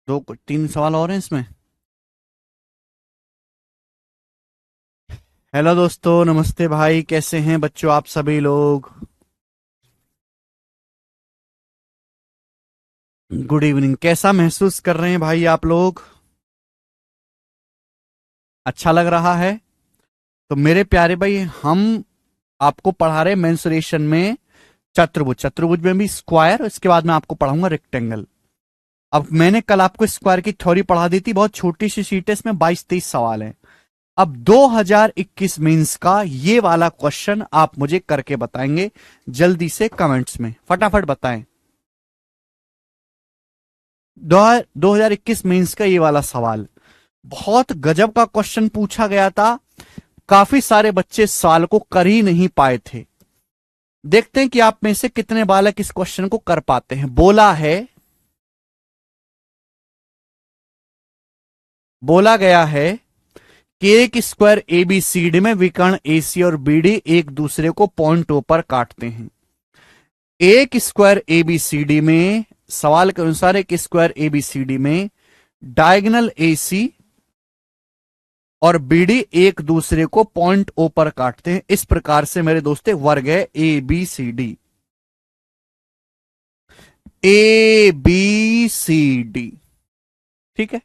दो तीन सवाल और हैं इसमें। हेलो दोस्तों, नमस्ते भाई, कैसे हैं बच्चों आप सभी लोग। Good evening. कैसा महसूस कर रहे हैं भाई आप लोग? अच्छा लग रहा है? तो मेरे प्यारे भाई, हम आपको पढ़ा रहे मेंसुरेशन में चतुर्भुज। चतुर्भुज में भी स्क्वायर, इसके बाद मैं आपको पढ़ाऊंगा रेक्टेंगल। अब मैंने कल आपको स्क्वायर की थ्योरी पढ़ा दी थी, बहुत छोटी सी शीट है, इसमें 22-23 सवाल हैं। अब 2021 मेंस का ये वाला क्वेश्चन आप मुझे करके बताएंगे। जल्दी से कमेंट्स में फटाफट बताएं। 2021 मेंस का ये वाला सवाल बहुत गजब का क्वेश्चन पूछा गया था। काफी सारे बच्चे इस सवाल को कर ही नहीं पाए थे। देखते हैं कि आप में से कितने बालक इस क्वेश्चन को कर पाते हैं। बोला गया है कि एक स्क्वायर एबीसीडी में विकर्ण एसी और बीडी एक दूसरे को पॉइंट ओ पर काटते हैं। एक स्क्वायर एबीसीडी में, सवाल के अनुसार एक स्क्वायर एबीसीडी में डायगोनल एसी और बीडी एक दूसरे को पॉइंट ओ पर काटते हैं। इस प्रकार से मेरे दोस्ते वर्ग है A B C D. A B C D, ठीक है।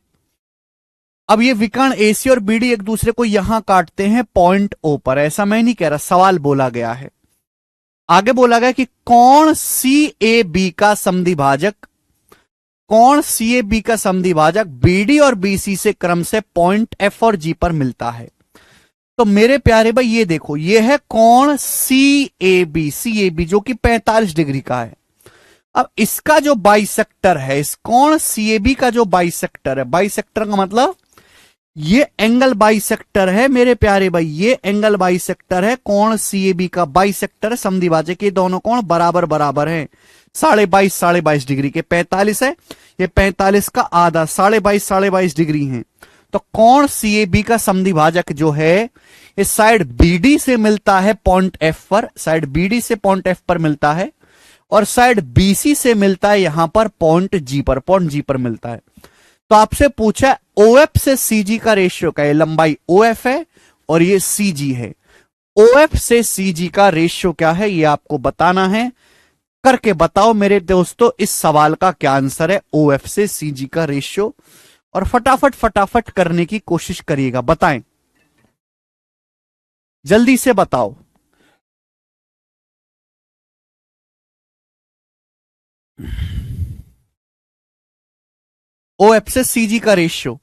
अब ये विकर्ण एसी और बीडी एक दूसरे को यहां काटते हैं पॉइंट ओ पर। ऐसा मैं नहीं कह रहा, सवाल बोला गया है। आगे बोला गया कि कौन सी ए बी का समद्विभाजक, कौन सी ए बी का समद्विभाजक बीडी और बीसी से क्रम से पॉइंट एफ और जी पर मिलता है। तो मेरे प्यारे भाई ये देखो, ये है कौन सी ए बी जो कि 45 डिग्री का है। अब इसका जो बाइसेक्टर है, इस कौन सी ए बी का जो बाइसेक्टर है, बाइसेक्टर का मतलब ये एंगल बाइसेक्टर है मेरे प्यारे भाई, ये एंगल बाइसेक्टर है। कोण सीएबी का बाइसेक्टर है, समद्विभाजक। ये दोनों कोण बराबर बराबर हैं, 22.5 डिग्री के। 45 है, ये 45 का आधा, 22.5 डिग्री है। तो कोण सीएबी का समद्विभाजक जो है, इस साइड बीडी से मिलता है पॉइंट एफ पर, साइड बीडी से पॉइंट एफ पर मिलता है, और साइड बीसी से मिलता है यहां पर पॉइंट जी पर, पॉइंट जी पर मिलता है। तो आपसे पूछा ओएफ से सीजी का रेशियो क्या है। लंबाई ओएफ है और ये सीजी है। ओएफ से सीजी का रेशियो क्या है ये आपको बताना है। करके बताओ मेरे दोस्तों, इस सवाल का क्या आंसर है ओएफ से सीजी का रेशियो। और फटाफट फटाफट करने की कोशिश करिएगा, बताएं, जल्दी से बताओ। ओएफ से सीजी का रेशियो।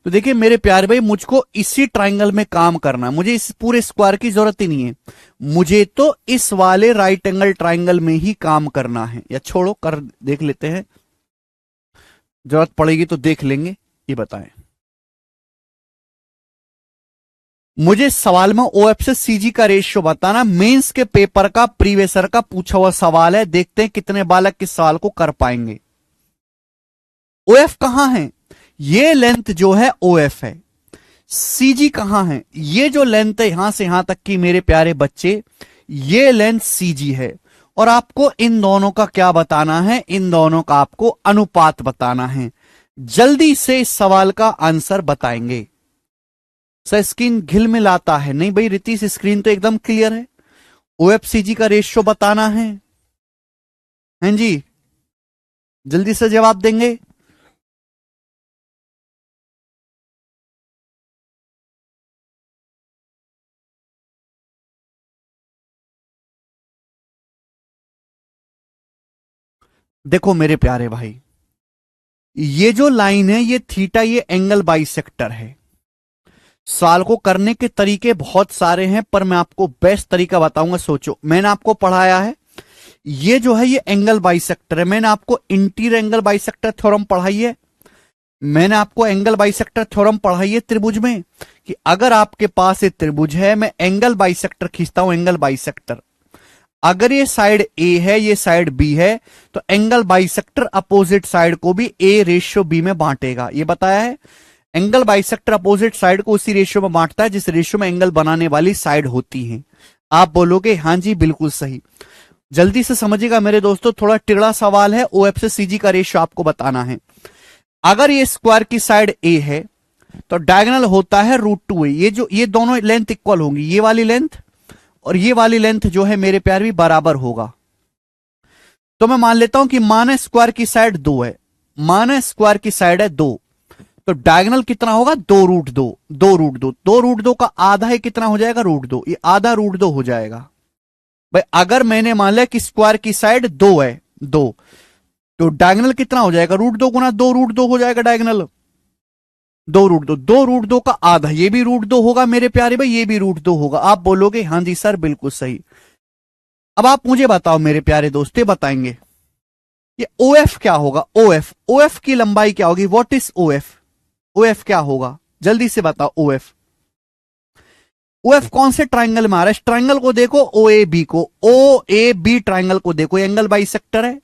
तो देखिए मेरे प्यारे भाई, मुझको इसी ट्राइंगल में काम करना है, मुझे इस पूरे स्क्वायर की जरूरत ही नहीं है। मुझे तो इस वाले राइट एंगल ट्राइंगल में ही काम करना है। या छोड़ो, कर देख लेते हैं, जरूरत पड़ेगी तो देख लेंगे। ये बताएं मुझे इस सवाल में ओएफ से सीजी का रेशियो बताना। मेंस के पेपर का प्रीवियसर का पूछा हुआ सवाल है, देखते हैं कितने बालक इस सवाल को कर पाएंगे। ओएफ कहां है, ये लेंथ जो है ओएफ है। सीजी कहां है, ये जो लेंथ है यहां से यहां तक की मेरे प्यारे बच्चे, ये लेंथ सीजी है। और आपको इन दोनों का क्या बताना है, इन दोनों का आपको अनुपात बताना है। जल्दी से इस सवाल का आंसर बताएंगे। सर स्क्रीन घिल मिलाता है, नहीं भाई रितीश, स्क्रीन तो एकदम क्लियर है। ओएफ सीजी का रेशियो बताना है, हैं जी, जल्दी से जवाब देंगे। देखो मेरे प्यारे भाई, ये जो लाइन है ये थीटा, ये एंगल बाइसेक्टर है। सवाल को करने के तरीके बहुत सारे हैं, पर मैं आपको बेस्ट तरीका बताऊंगा। सोचो, मैंने आपको पढ़ाया है, ये जो है ये एंगल बाइसेक्टर है। मैंने आपको इंटीरियर एंगल बाइसेक्टर थ्योरम पढ़ाई है, मैंने आपको एंगल बाइसेक्टर थ्योरम पढ़ाई है त्रिभुज में, कि अगर आपके पास ये त्रिभुज है, मैं एंगल बाइसेक्टर खींचता हूं, एंगल बाइसेक्टर, अगर ये साइड ए है, ये साइड बी है, तो एंगल बाइसेक्टर अपोजिट साइड को भी ए रेशियो बी में बांटेगा। ये बताया है, एंगल बाइसेक्टर अपोजिट साइड को उसी रेशियो में बांटता है जिस रेशियो में एंगल बनाने वाली साइड होती है। आप बोलोगे हां जी बिल्कुल सही। जल्दी से समझिएगा मेरे दोस्तों, थोड़ा टिगड़ा सवाल है। ओएफ से सीजी का रेशियो आपको बताना है। अगर ये स्क्वायर की साइड ए है तो डायगोनल होता है √2a। ये दोनों लेंथ इक्वल होंगी, ये वाली लेंथ और ये वाली लेंथ जो है मेरे प्यार भी बराबर होगा। तो मैं मान लेता हूं कि माना स्क्वायर की साइड 2 है, माना स्क्वायर की साइड है 2, तो डायगोनल कितना होगा 2√2। 2√2 का आधा ही कितना हो जाएगा √2, ये आधा √2 हो जाएगा। भाई अगर मैंने मान लिया कि स्क्वायर की साइड 2 है, 2, तो डायगोनल कितना हो जाएगा √2 गुना 2√2 हो जाएगा डायगोनल 2√2। 2√2 का आधा ये भी √2 होगा मेरे प्यारे भाई, ये भी √2 होगा। आप बोलोगे हां जी सर बिल्कुल सही। अब आप मुझे बताओ मेरे प्यारे दोस्त, ये बताएंगे ये OF क्या होगा। OF की लंबाई क्या होगी, व्हाट इज OF क्या होगा, जल्दी से बताओ। OF कौन से ट्राइंगल में आ रहा है, इस ट्राइंगल को देखो OAB को, OAB ट्राइंगल को देखो, एंगल बाइसेक्टर है,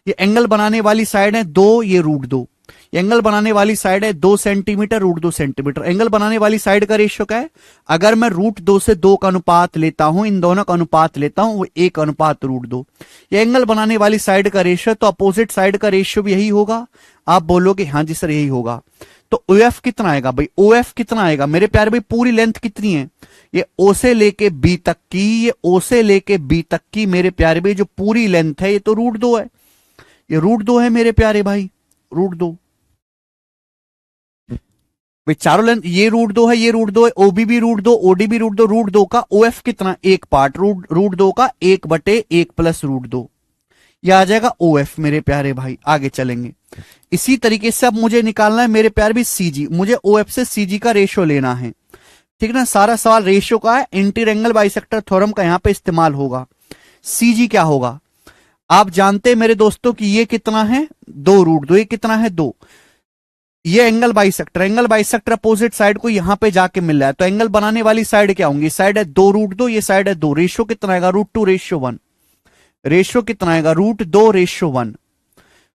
ये एंगल बनाने वाली साइड है 2, ये √2, एंगल बनाने वाली साइड है 2 सेंटीमीटर √2 सेंटीमीटर। एंगल बनाने वाली साइड का रेशियो क्या है, अगर मैं √2 से 2 का अनुपात लेता हूं, इन दोनों का अनुपात लेता हूं, वो 1:√2। ये एंगल बनाने वाली साइड का रेशियो, तो अपोजिट साइड का रेशियो भी यही होगा। आप बोलोगे हाँ जी सर यही होगा। तो OF कितना आएगा भाई, OF कितना आएगा मेरे प्यारे भाई, पूरी लेंथ कितनी है, ये O से लेके B तक की, ये O से लेके B तक की मेरे प्यारे भाई जो पूरी लेंथ है, ये तो √2 है, ये √2 है मेरे प्यारे भाई, √2 भाई। चारों लेंथ ये √2 है, ये √2 है, OB भी √2, OD भी √2, √2 का OF कितना, एक पार्ट √2 का 1/1 प्लस √2, ये आ जाएगा OF मेरे प्यारे भाई। आगे चलेंगे, इसी तरीके से अब मुझे निकालना है मेरे प्यारे भी CG, मुझे OF से CG का रेशियो लेना है, ठीक ना। सारा सवाल रेशियो का है, इंटीरियर एंगल बाइसेक्टर थ्योरम का यहां पे इस्तेमाल होगा। CG क्या होगा, आप जानते हैं मेरे दोस्तों कि ये कितना है 2√2, ये कितना है 2, ये एंगल बाइसेक्टर अपोजिट साइड को यहां पे जाके मिल रहा है, तो एंगल बनाने वाली साइड क्या होंगी, साइड है 2√2, ये साइड है 2, रेशियो कितना आएगा √2:1, रेशियो कितना आएगा √2:1।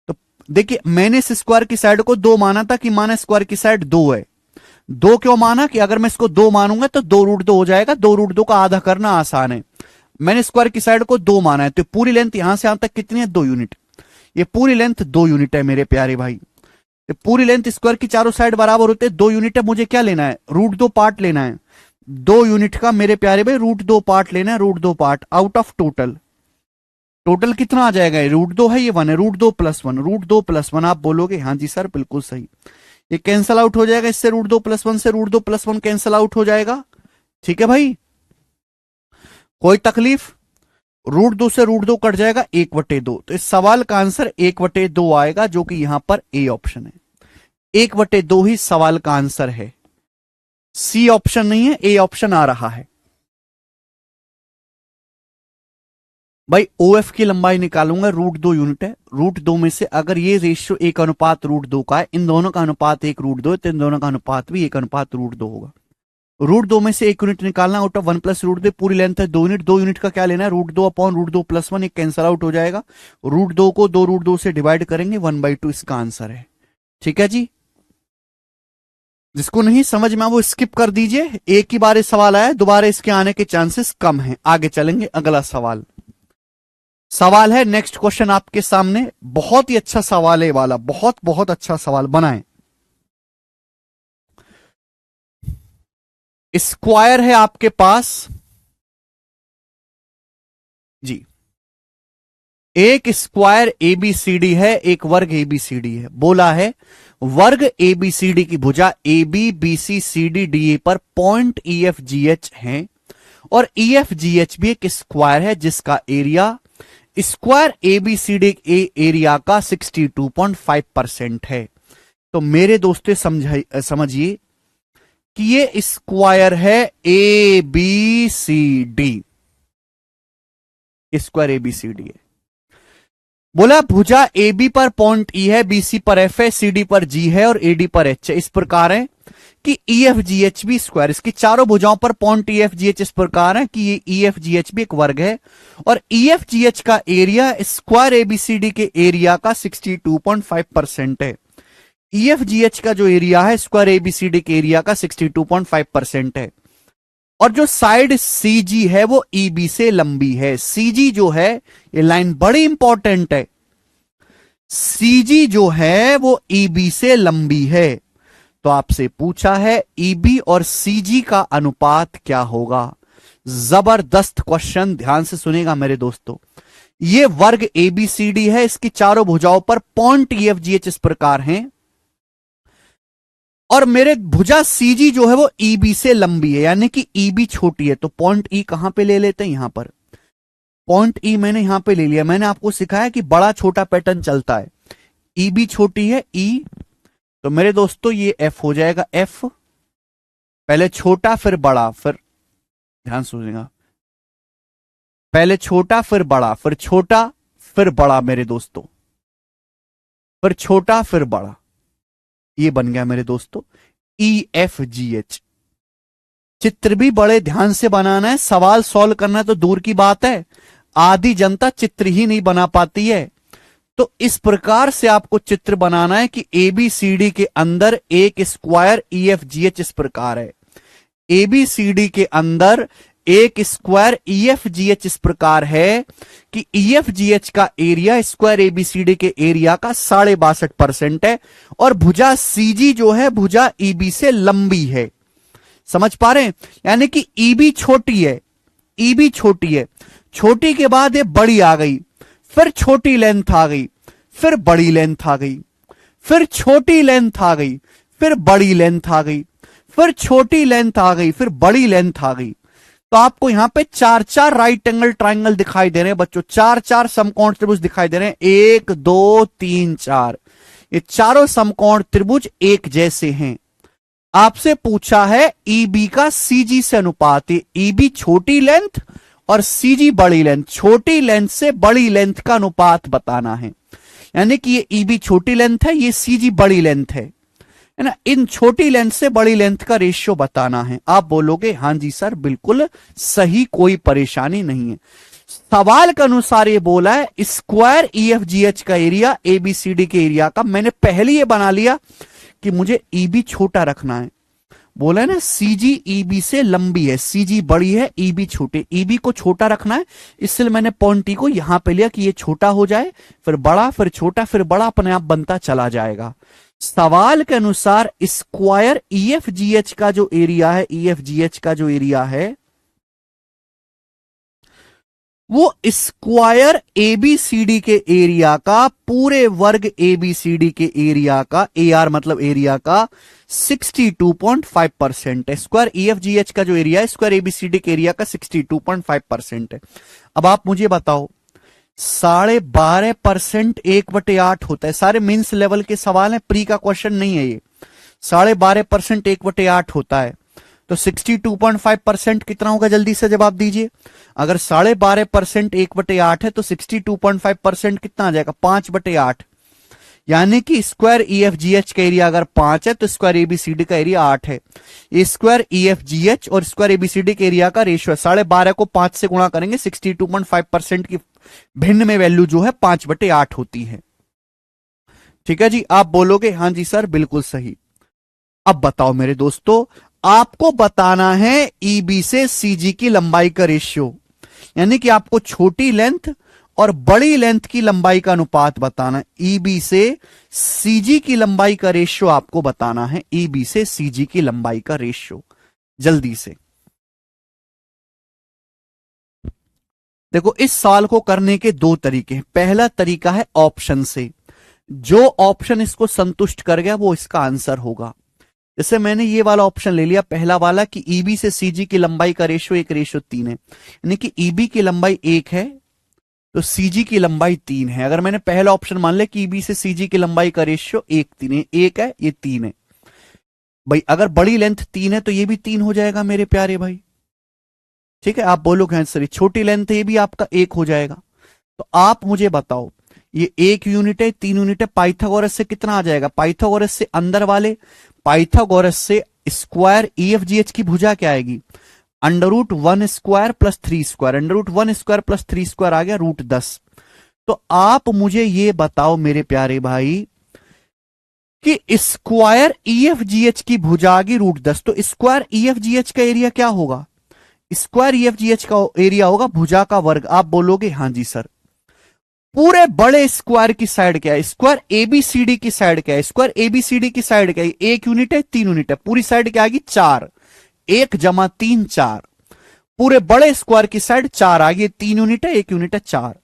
तो देखिए मैंने इस स्क्वायर की साइड को 2 माना था कि माना स्क्वायर की साइड 2 है, 2 क्यों माना कि अगर मैं इसको 2 मानूंगा तो 2√2 हो जाएगा, 2√2 का आधा करना आसान है। मैंने स्क्वायर की साइड को 2 माना है, तो पूरी लेंथ यहां से यहां तक कितनी है 2 यूनिट, ये पूरी लेंथ 2 यूनिट है मेरे प्यारे भाई। ये पूरी लेंथ स्क्वायर की चारों साइड बराबर होते हैं, 2 यूनिट है, मुझे क्या लेना है √2 पार्ट लेना है, 2 यूनिट का मेरे प्यारे भाई √2 पार्ट लेना है, √2 part out of total. Total कितना आ जाएगा, ये √2 है, ये 1 है, √2+1 आप बोलोगे हाँ जी सर बिल्कुल सही। ये कैंसल आउट हो जाएगा, इससे √2+1 से √2+1 कैंसल आउट हो जाएगा, ठीक है भाई, कोई तकलीफ। √2 से √2 कट जाएगा 1/2, तो इस सवाल का आंसर 1/2 आएगा, जो कि यहां पर ए ऑप्शन है, 1/2 ही सवाल का आंसर है, सी ऑप्शन नहीं है, ए ऑप्शन आ रहा है। भाई OF की लंबाई निकालूंगा, √2 यूनिट है, √2 में से अगर ये रेशियो 1:√2 का है, इन दोनों का अनुपात 1/2 है, तो इन दोनों का अनुपात भी 1:√2 होगा। √2 में से 1 यूनिट निकालना, आउट ऑफ 1 + √2, पूरी लेंथ है 2 यूनिट, 2 यूनिट का क्या लेना है √2/√2+1, एक कैंसल आउट हो जाएगा, √2 को 2√2 से डिवाइड करेंगे, 1/2 इसका आंसर है, ठीक है जी। जिसको नहीं समझ में वो स्किप कर दीजिए, एक ही बार सवाल आया, दोबारा इसके आने के चांसेस कम हैं। आगे चलेंगे, अगला सवाल है नेक्स्ट क्वेश्चन आपके सामने, बहुत ही अच्छा सवाल है वाला, बहुत बहुत अच्छा सवाल बनाए। स्क्वायर है आपके पास जी, एक स्क्वायर ABCD है, एक वर्ग ABCD है, बोला है वर्ग ABCD की भुजा AB BC CD DA पर पॉइंट EFGH है, और EFGH भी एक स्क्वायर है जिसका एरिया स्क्वायर ABCD एरिया का 62.5% है। तो मेरे दोस्तों समझिए कि ये स्क्वायर है ABCD, स्क्वायर ABCD है, बोला भुजा AB पर पॉइंट E है, BC पर F है, CD पर G है और AD पर H है। इस प्रकार है कि EFGH भी स्क्वायर, इसकी चारों भुजाओं पर पॉइंट EFGH इस प्रकार है कि ये EFGH भी एक वर्ग है, और EFGH का एरिया स्क्वायर ABCD के एरिया का 62.5% है। EFGH का जो एरिया है स्क्वायर ABCD के एरिया का 62.5% है, और जो साइड CG है वो EB से लंबी है। CG जो है ये लाइन बड़ी इंपॉर्टेंट है, सीजी जो है वो ईबी से लंबी है। तो आपसे पूछा है ईबी और सीजी का अनुपात क्या होगा। जबरदस्त क्वेश्चन, ध्यान से सुनेगा मेरे दोस्तों। ये वर्ग एबीसीडी है, इसकी चारों भुजाओं पर पॉइंट ईएफजीएच इस प्रकार हैं, और मेरे भुजा सीजी जो है वो ईबी से लंबी है, यानी कि ईबी छोटी है। तो पॉइंट ई कहां पे ले लेते हैं, यहां पर पॉइंट ई मैंने यहां पे ले लिया। मैंने आपको सिखाया कि बड़ा छोटा पैटर्न चलता है। ईबी छोटी है ई, तो मेरे दोस्तों ये एफ हो जाएगा। एफ पहले छोटा फिर बड़ा, फिर ध्यान सुनिएगा, पहले छोटा फिर बड़ा, फिर छोटा फिर बड़ा मेरे दोस्तों, फिर छोटा फिर बड़ा, ये बन गया मेरे दोस्तों ई एफ जी एच। चित्र भी बड़े ध्यान से बनाना है, सवाल सॉल्व करना तो दूर की बात है, आधी जनता चित्र ही नहीं बना पाती है। तो इस प्रकार से आपको चित्र बनाना है कि एबीसीडी के अंदर एक स्क्वायर ईएफजीएच इस प्रकार है। एबीसीडी के अंदर एक स्क्वायर ईएफजीएच इस प्रकार है कि ईएफजीएच का एरिया स्क्वायर एबीसीडी के एरिया का 62.5% है, और भुजा सीजी जो है भुजा ईबी से लंबी है। समझ पा रहे हैं, यानी कि ईबी छोटी है, ईबी छोटी है, छोटी के बाद ये बड़ी आ गई, फिर छोटी लेंथ आ गई, फिर बड़ी लेंथ आ गई, फिर छोटी लेंथ आ गई, फिर बड़ी लेंथ आ गई, फिर छोटी लेंथ आ गई, फिर बड़ी लेंथ आ गई। तो आपको यहां पे चार चार राइट एंगल ट्राइंगल दिखाई दे रहे हैं बच्चों, चार चार समकोण त्रिभुज दिखाई दे रहे हैं, 1 2 3 4। ये चारों समकोण त्रिभुज एक जैसे हैं। आपसे पूछा है ईबी का सीजी से अनुपात, ईबी छोटी लेंथ और सीजी बड़ी लेंथ, छोटी लेंथ से बड़ी लेंथ का अनुपात बताना है। यानी कि ये ईबी छोटी लेंथ है, ये सीजी बड़ी लेंथ है ना, इन छोटी लेंथ से बड़ी लेंथ का रेशियो बताना है। आप बोलोगे हां जी सर बिल्कुल सही, कोई परेशानी नहीं है। सवाल के अनुसार ये बोला है स्क्वायर ईएफजीएच का एरिया एबीसीडी के एरिया का। मैंने पहले ये बना लिया कि मुझे ईबी छोटा रखना है, बोला है ना सीजी ईबी से लंबी है, सीजी बड़ी है ईबी छोटे, ईबी को छोटा रखना है, इसलिए मैंने पॉइंट टी को यहां पे लिया कि ये छोटा हो जाए, फिर बड़ा, फिर छोटा, फिर बड़ा, अपने आप बनता चला जाएगा। सवाल के अनुसार स्क्वायर ईएफजीएच का जो एरिया है, ईएफजीएच का जो एरिया है वो स्क्वायर एबीसीडी के एरिया का, पूरे वर्ग एबीसीडी के एरिया का, एआर मतलब एरिया का 62.5% है। स्क्वायर ईएफजीएच का जो एरिया है स्क्वायर एबीसीडी के एरिया का 62.5% है। अब आप मुझे बताओ 12.5% 1/8 होता है। सारे मेंस लेवल के सवाल हैं, प्री का क्वेश्चन नहीं है ये। 12.5% 1/8 होता है, तो 62.5% कितना होगा, जल्दी से जवाब दीजिए। अगर 12.5% 1/8 है तो 62.5% कितना आ जाएगा, 5/8। यानी कि स्क्वायर ईएफजीएच का एरिया अगर 5 है तो स्क्वायर एबीसीडी का एरिया 8 है। ये स्क्वायर ईएफजीएच और स्क्वायर एबीसीडी के एरिया का रेशियो है। 12.5 को 5 से गुणा करेंगे, 62.5% की भिन्न में वैल्यू जो है 5/8 होती है। ठीक है जी, आप बोलोगे हां जी सर बिल्कुल सही। अब बताओ मेरे दोस्तों, आपको बताना है ईबी से सीजी की लंबाई का रेशियो, यानी कि आपको छोटी लेंथ और बड़ी लेंथ की लंबाई का अनुपात बताना है। ईबी से सीजी की लंबाई का रेशियो आपको बताना है, ईबी से सीजी की लंबाई का रेशियो। जल्दी से देखो, इस सवाल को करने के दो तरीके हैं। पहला तरीका है ऑप्शन से, जो ऑप्शन इसको संतुष्ट कर गया वो इसका आंसर होगा। जैसे मैंने ये वाला ऑप्शन ले लिया, पहला वाला कि ईबी से सीजी की लंबाई का रेशियो 1:3 है, यानी कि ईबी की लंबाई 1 है तो सीजी की लंबाई 3 है। अगर मैंने पहला ऑप्शन मान लिया कि ईबी से सीजी की लंबाई का रेशियो 1:3 है, 1 है ये 3 है भाई। अगर बड़ी लेंथ 3 है तो ये भी 3 हो जाएगा मेरे प्यारे भाई। ठीक है, आप बोलोगे सर छोटी लेंथ है, ये भी आपका 1 हो जाएगा। तो आप मुझे बताओ ये 1 यूनिट है, 3 यूनिट है, पाइथागोरस से कितना आ जाएगा, पाइथागोरस से अंदर वाले, पाइथागोरस से स्क्वायर ईएफजीएच की भुजा क्या आएगी, √1² + 3², √1² + 3² आ गया √10। तो आप मुझे ये बताओ मेरे प्यारे भाई कि स्क्वायर ईएफजीएच की भुजा आ गई √10, तो स्क्वायर ईएफजीएच का एरिया क्या होगा, स्क्वायर ईएफजीएच का एरिया होगा भुजा का वर्ग। आप बोलोगे हां जी सर। पूरे बड़े स्क्वायर की साइड क्या है, स्क्वायर एबीसीडी की साइड क्या है, स्क्वायर एबीसीडी की साइड क्या है, एक यूनिट है, 3 यूनिट है, पूरी साइड क्या आएगी 4, 1 + 3 4, पूरे बड़े स्क्वायर की साइड 4 आ गई, 3 यूनिट है, 1 यूनिट है, 4,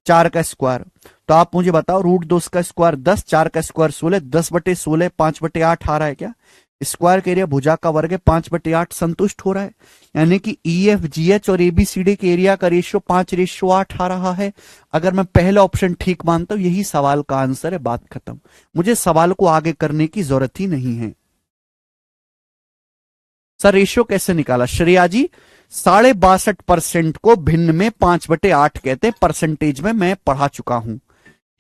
4 का स्क्वायर। तो आप मुझे बताओ, √2 का स्क्वायर 10, 4 का स्क्वायर 16, 10/16 5/8 आ रहा है क्या? स्क्वायर के एरिया भुजा का वर्ग है, 5/8 संतुष्ट हो रहा है, यानी कि EFGH और ABCD के एरिया का रेशियो 5:8 आ रहा है। अगर मैं पहला ऑप्शन ठीक मानता हूं, यही सवाल का आंसर है, बात खत्म। मुझे सवाल को आगे करने की जरूरत ही नहीं है। सर रेशियो कैसे निकाला श्रेया जी? 62.5% को भिन्न में 5/8 कहते हैं, परसेंटेज में मैं पढ़ा चुका हूं,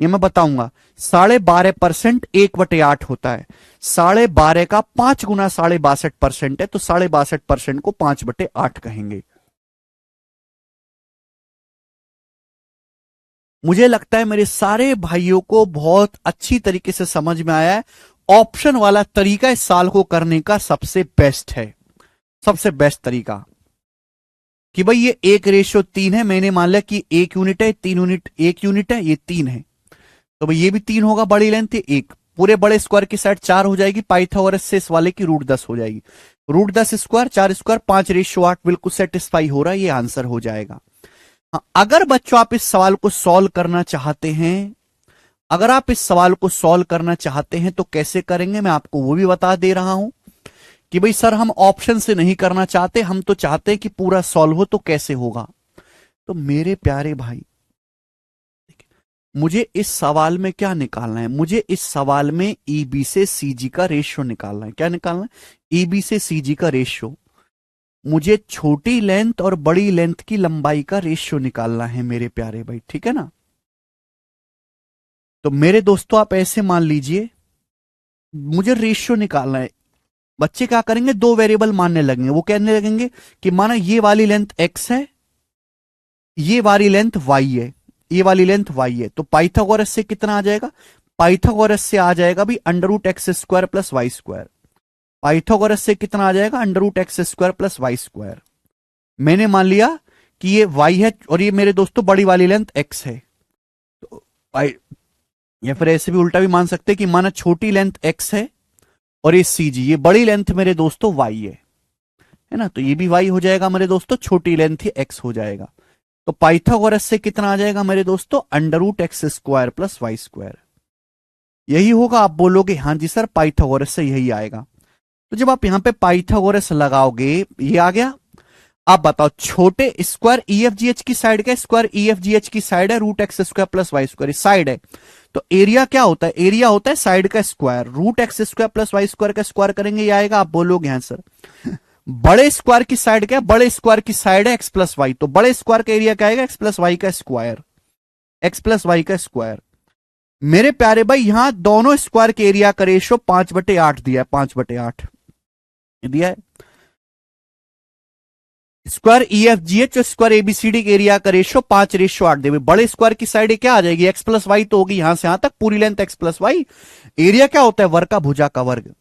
ये मैं बताऊंगा। 12.5% 1/8 होता है, 12.5 का 5 गुना 62.5% है, तो 62.5% को 5/8 कहेंगे। मुझे लगता है मेरे सारे भाइयों को बहुत अच्छी तरीके से समझ में आया है। ऑप्शन वाला तरीका इस साल को करने का सबसे बेस्ट है, सबसे बेस्ट तरीका कि भाई ये 1:3 है, मैंने मान लिया कि 1 यूनिट है, 3 यूनिट, 1 यूनिट है, ये 3 है, तो भाई ये भी 3 होगा, बड़ी लेंथ है 1, पूरे बड़े स्क्वायर की साइड 4 हो जाएगी, पाइथागोरस से इस वाले की √10 हो जाएगी, √10 स्क्वायर 4 स्क्वायर 5:8 बिल्कुल सेटिस्फाई हो रहा है, ये आंसर हो जाएगा। हाँ, अगर बच्चों आप इस सवाल को सॉल्व करना चाहते हैं, अगर आप इस सवाल को सॉल्व करना चाहते हैं तो कैसे करेंगे, मैं आपको वो भी बता दे रहा हूं कि भाई सर हम ऑप्शन से नहीं करना चाहते, हम तो चाहते हैं कि पूरा सॉल्व हो, तो कैसे होगा? तो मेरे प्यारे भाई, मुझे इस सवाल में क्या निकालना है? मुझे इस सवाल में EB से CG का रेशियो निकालना है। क्या निकालना है? EB से CG का रेशियो। मुझे छोटी लेंथ और बड़ी लेंथ की लंबाई का रेशियो निकालना है मेरे प्यारे भाई, ठीक है ना? तो मेरे दोस्तों आप ऐसे मान लीजिए, मुझे रेशियो निकालना है। बच्चे क्या करेंगे, दो वेरिएबल मानने लगेंगे, वो कहने लगेंगे कि माना ये वाली लेंथ x है, ये वाली लेंथ y है, ये वाली लेंथ y है, तो पाइथागोरस से कितना आ जाएगा? पाइथागोरस से आ जाएगा भी √x² + y²। पाइथागोरस से कितना आ जाएगा? √x² + y²। मैंने मान लिया कि ये y है और ये मेरे दोस्तों बड़ी वाली लेंथ x है, तो या फिर ऐसे भी उल्टा भी मान सकते हैं कि माना छोटी लेंथ x है और ये CG, ये बड़ी लेंथ मेरे दोस्तों y है ना, तो ये भी y हो जाएगा मेरे दोस्तों, छोटी लेंथ ही x हो जाएगा। तो पाइथागोरस से कितना आ जाएगा मेरे दोस्तों? √x² + y²। यही होगा। आप बोलोगे हाँ जी सर पाइथागोरस से यही आएगा, तो जब आप यहां पे पाइथागोरस लगाओगे, ये आ गया। आप बताओ छोटे स्क्वायर EFGH की साइड क्या? स्क्वायर EFGH की साइड है √x² + y², साइड है, तो एरिया क्या होता है? एरिया होता है साइड का स्क्वायर, √x² + y² का स्क्वायर करेंगे, ये आएगा। आप बोलोगे हाँ सर बड़े स्क्वायर की साइड क्या? बड़े स्क्वायर की साइड है x + y, तो बड़े स्क्वायर का एरिया क्या आएगा? x + y का स्क्वायर, x + y का स्क्वायर। मेरे प्यारे भाई यहां दोनों स्क्वायर के एरिया का रेशियो 5/8 दिया है, 5/8 दिया है। स्क्वायर EFGH और स्क्वायर ABCD के एरिया का रेशियो 5:8 दे। बड़े स्क्वायर की साइड क्या आ जाएगी? x + y तो होगी, यहां से यहां तक पूरी लेंथ x + y। एरिया क्या होता है? वर्ग का भुजा का वर्ग।